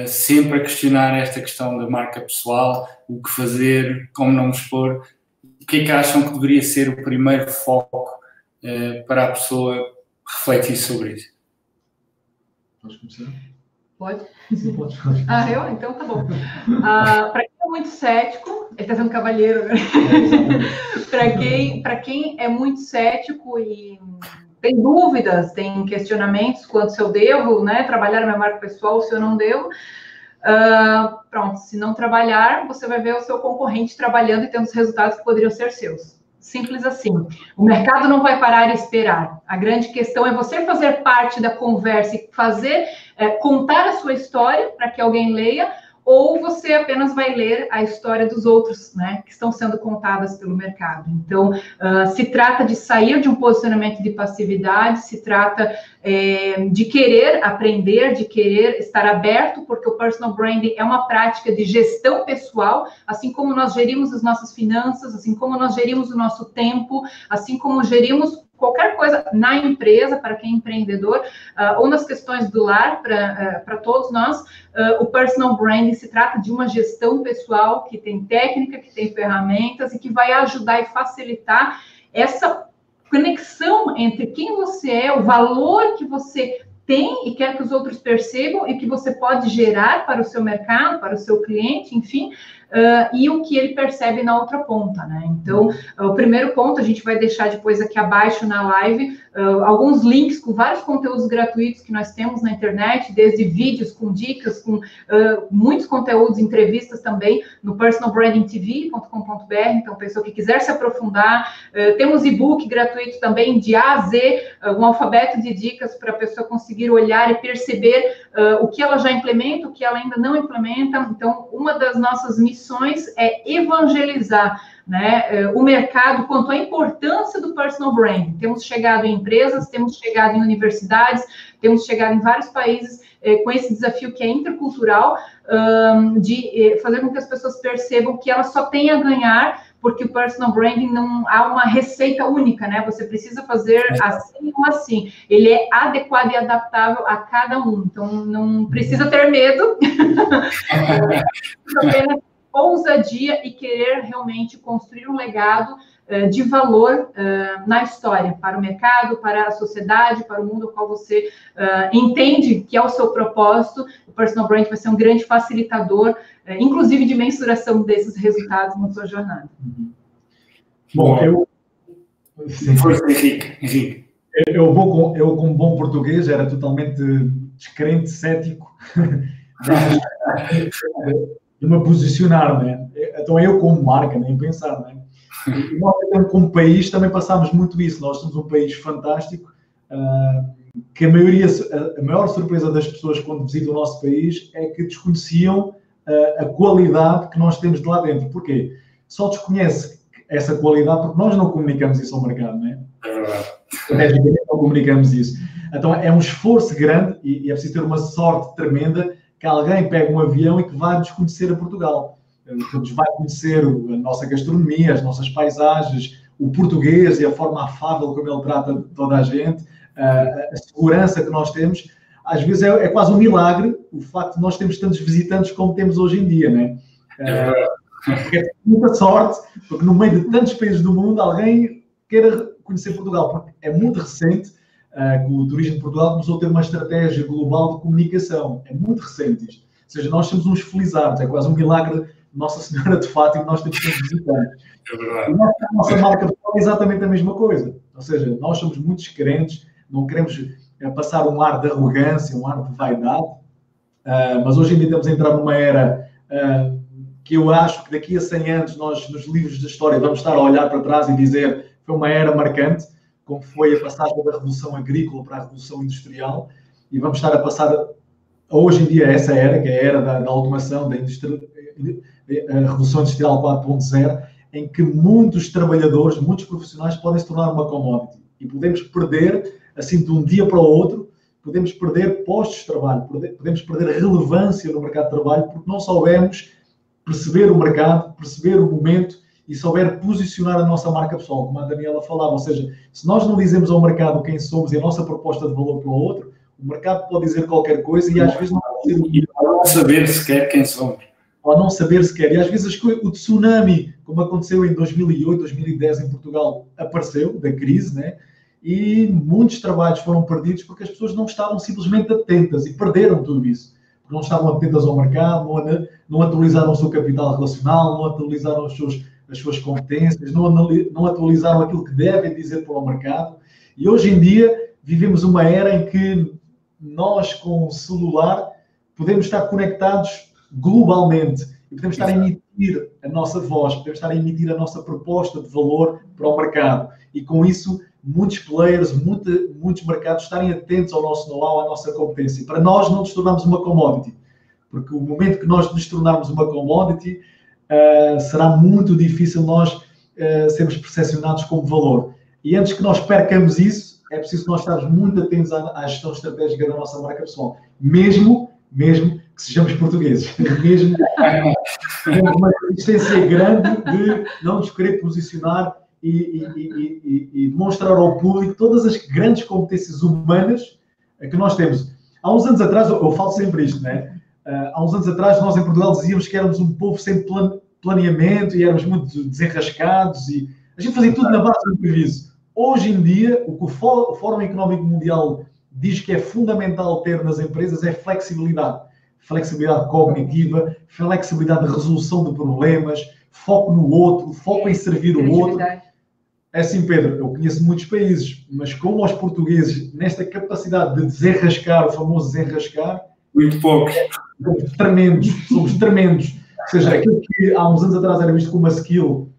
sempre a questionar esta questão da marca pessoal, o que fazer, como não expor. O que é que acham que deveria ser o primeiro foco para a pessoa refletir sobre isso? Podes começar? Pode? Sim, pode. Eu? Então tá bom. Para quem é muito cético, ele está sendo cavalheiro, né? Para quem é muito cético e tem dúvidas, tem questionamentos quanto se eu devo, né, trabalhar a minha marca pessoal ou se eu não devo, pronto, se não trabalhar, você vai ver o seu concorrente trabalhando e tendo os resultados que poderiam ser seus. Simples assim. O mercado não vai parar e esperar. A grande questão é você fazer parte da conversa e contar a sua história para que alguém leia, ou você apenas vai ler a história dos outros, né, que estão sendo contadas pelo mercado. Então, se trata de sair de um posicionamento de passividade, se trata de querer aprender, de querer estar aberto, porque o personal branding é uma prática de gestão pessoal, assim como nós gerimos as nossas finanças, assim como nós gerimos o nosso tempo, assim como gerimos qualquer coisa na empresa, para quem é empreendedor, ou nas questões do lar, para todos nós, o personal branding se trata de uma gestão pessoal que tem técnica, que tem ferramentas e que vai ajudar e facilitar essa conexão entre quem você é, o valor que você tem e quer que os outros percebam e que você pode gerar para o seu mercado, para o seu cliente, enfim, e o que ele percebe na outra ponta, né? Então, o primeiro ponto, a gente vai deixar depois aqui abaixo na live, alguns links com vários conteúdos gratuitos que nós temos na internet, desde vídeos com dicas, com muitos conteúdos, entrevistas também, no personalbrandingtv.com.br, então, pessoa que quiser se aprofundar, temos e-book gratuito também, de A a Z, um alfabeto de dicas para a pessoa conseguir olhar e perceber o que ela já implementa, o que ela ainda não implementa. Então, uma das nossas missões é evangelizar, né, o mercado quanto à importância do personal branding. Temos chegado em empresas, temos chegado em universidades, temos chegado em vários países com esse desafio que é intercultural, de fazer com que as pessoas percebam que elas só têm a ganhar, porque o personal branding não há uma receita única, né? Você precisa fazer assim ou assim. Ele é adequado e adaptável a cada um. Então, não precisa ter medo. Apenas ousadia e querer realmente construir um legado de valor na história, para o mercado, para a sociedade, para o mundo ao qual você entende que é o seu propósito. O personal brand vai ser um grande facilitador, inclusive de mensuração desses resultados na sua jornada. Bom, Henrique. Eu como bom português, era totalmente descrente, cético, de me posicionar, né? Então eu como marca, nem pensar, né? E nós, como país, também passámos muito isso. Nós somos um país fantástico, que a maior surpresa das pessoas quando visitam o nosso país é que desconheciam a qualidade que nós temos de lá dentro. Porquê? Só desconhece essa qualidade porque nós não comunicamos isso ao mercado, não é? É verdade. Não comunicamos isso. Então é um esforço grande e é preciso ter uma sorte tremenda que alguém pegue um avião e que vá nos conhecer a Portugal. Que vai conhecer a nossa gastronomia, as nossas paisagens, o português e a forma afável como ele trata toda a gente, a segurança que nós temos. Às vezes é quase um milagre o facto de nós termos tantos visitantes como temos hoje em dia, né? É muita sorte, porque no meio de tantos países do mundo, alguém queira conhecer Portugal, porque é muito recente que o turismo de Portugal começou a ter uma estratégia global de comunicação. É muito recente isto. Ou seja, nós somos uns felizardos, é quase um milagre de Nossa Senhora de Fátima, nós temos tantos visitantes. É verdade. E a nossa marca pessoal é exatamente a mesma coisa. Ou seja, nós somos muito crentes, não queremos passar um ar de arrogância, um ar de vaidade, mas hoje em dia estamos a entrar numa era que eu acho que daqui a 100 anos nós, nos livros de história, vamos estar a olhar para trás e dizer que foi uma era marcante, como foi a passagem da Revolução Agrícola para a Revolução Industrial, e vamos estar a passar hoje em dia essa era, que é a era da automação, da Revolução Industrial 4.0, em que muitos trabalhadores, muitos profissionais podem se tornar uma commodity. E podemos perder, assim, de um dia para o outro, podemos perder postos de trabalho, podemos perder relevância no mercado de trabalho, porque não soubermos perceber o mercado, perceber o momento e souber posicionar a nossa marca pessoal, como a Daniela falava. Ou seja, se nós não dizemos ao mercado quem somos e a nossa proposta de valor para o outro, o mercado pode dizer qualquer coisa e às vezes não pode ser e não saber sequer quem somos. Ou não saber sequer. E às vezes o tsunami, como aconteceu em 2008, 2010 em Portugal, apareceu, da crise, né? E muitos trabalhos foram perdidos porque as pessoas não estavam simplesmente atentas e perderam tudo isso. Porque não estavam atentas ao mercado, não atualizaram o seu capital relacional, não atualizaram as suas competências, não atualizaram aquilo que devem dizer para o mercado. E hoje em dia vivemos uma era em que nós, com o celular, podemos estar conectados globalmente e podemos estar a emitir a nossa voz, podemos estar a emitir a nossa proposta de valor para o mercado. E com isso, muitos players, muitos mercados estarem atentos ao nosso know-how, à nossa competência. Para nós não nos tornarmos uma commodity, porque o momento que nós nos tornarmos uma commodity, será muito difícil nós sermos percepcionados como valor. E antes que nós percamos isso, é preciso nós estarmos muito atentos à gestão estratégica da nossa marca pessoal. Mesmo que sejamos portugueses. Mesmo temos uma resistência grande de não nos querer posicionar e demonstrar ao público todas as grandes competências humanas que nós temos. Há uns anos atrás, eu falo sempre isto, né? Há uns anos atrás, nós em Portugal dizíamos que éramos um povo sem planeamento e éramos muito desenrascados e a gente fazia tudo na base do improviso. Hoje em dia, o que o Fórum Económico Mundial diz que é fundamental ter nas empresas é flexibilidade. Flexibilidade cognitiva, flexibilidade de resolução de problemas, foco no outro, foco em servir o outro. É assim, Pedro, eu conheço muitos países, mas como os portugueses, nesta capacidade de desenrascar, o famoso desenrascar, muito poucos. Somos tremendos. Ou seja, aquilo que há uns anos atrás era visto como uma skill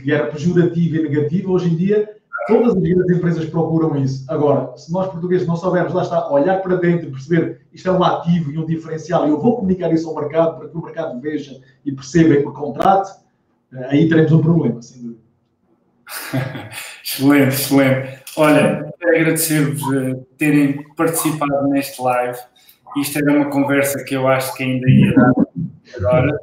que era pejorativa e negativa, hoje em dia todas as grandes empresas procuram isso. Agora, se nós portugueses não soubermos, lá está, olhar para dentro e perceber isto é um ativo e um diferencial e eu vou comunicar isso ao mercado para que o mercado veja e perceba e contrate, aí teremos um problema, sem dúvida. Excelente, excelente. Olha, quero agradecer-vos terem participado neste live. Isto era uma conversa que eu acho que ainda ia dar agora.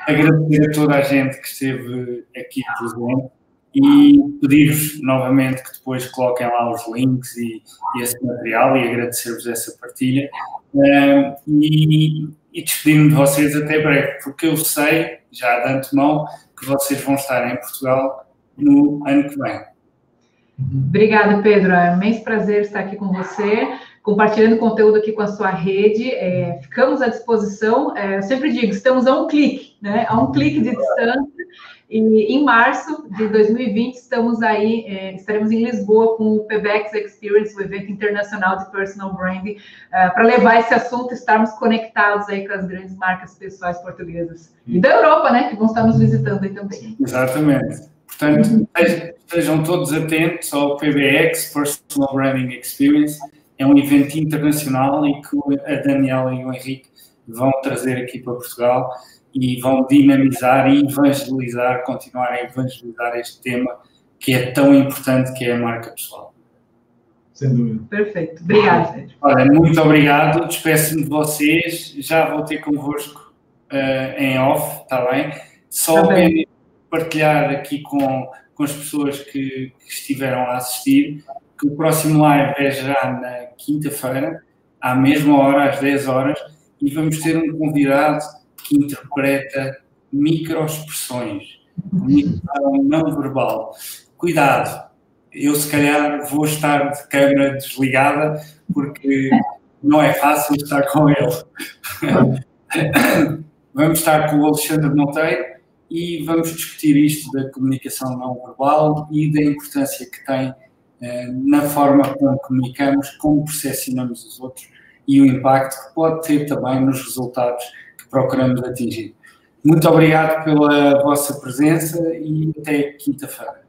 Agradecer a toda a gente que esteve aqui presente e pedir-vos novamente que depois coloquem lá os links e esse material e agradecer-vos essa partilha. E despedir-me de vocês até breve, porque eu sei, já de antemão, que vocês vão estar em Portugal no ano que vem. Obrigada, Pedro. É um imenso prazer estar aqui com você, compartilhando conteúdo aqui com a sua rede. Ficamos à disposição. Eu sempre digo, estamos a um clique, né? A um clique de distância. E em março de 2020 estaremos em Lisboa com o PBX Experience, o evento internacional de personal branding, para levar esse assunto, estarmos conectados aí com as grandes marcas pessoais portuguesas e da Europa, né? Que vão estar nos visitando aí também. Exatamente. Portanto, estejam todos atentos ao PBX, Personal Branding Experience. É um evento internacional e que a Daniela e o Henrique vão trazer aqui para Portugal e vão dinamizar e evangelizar, continuar a evangelizar este tema que é tão importante, que é a marca pessoal. Sem dúvida. Perfeito. Obrigado, Pedro. Olha, muito obrigado. Despeço-me de vocês. Já vou ter convosco em off, está bem? Só apenas partilhar aqui com as pessoas que estiveram a assistir que o próximo live é já na quinta-feira, à mesma hora, às 10 horas, e vamos ter um convidado que interpreta microexpressões, comunicação não verbal. Cuidado, eu se calhar vou estar de câmera desligada porque não é fácil estar com ele. Vamos estar com o Alexandre Monteiro e vamos discutir isto da comunicação não verbal e da importância que tem na forma como comunicamos, como percepcionamos os outros e o impacto que pode ter também nos resultados que procuramos atingir. Muito obrigado pela vossa presença e até quinta-feira.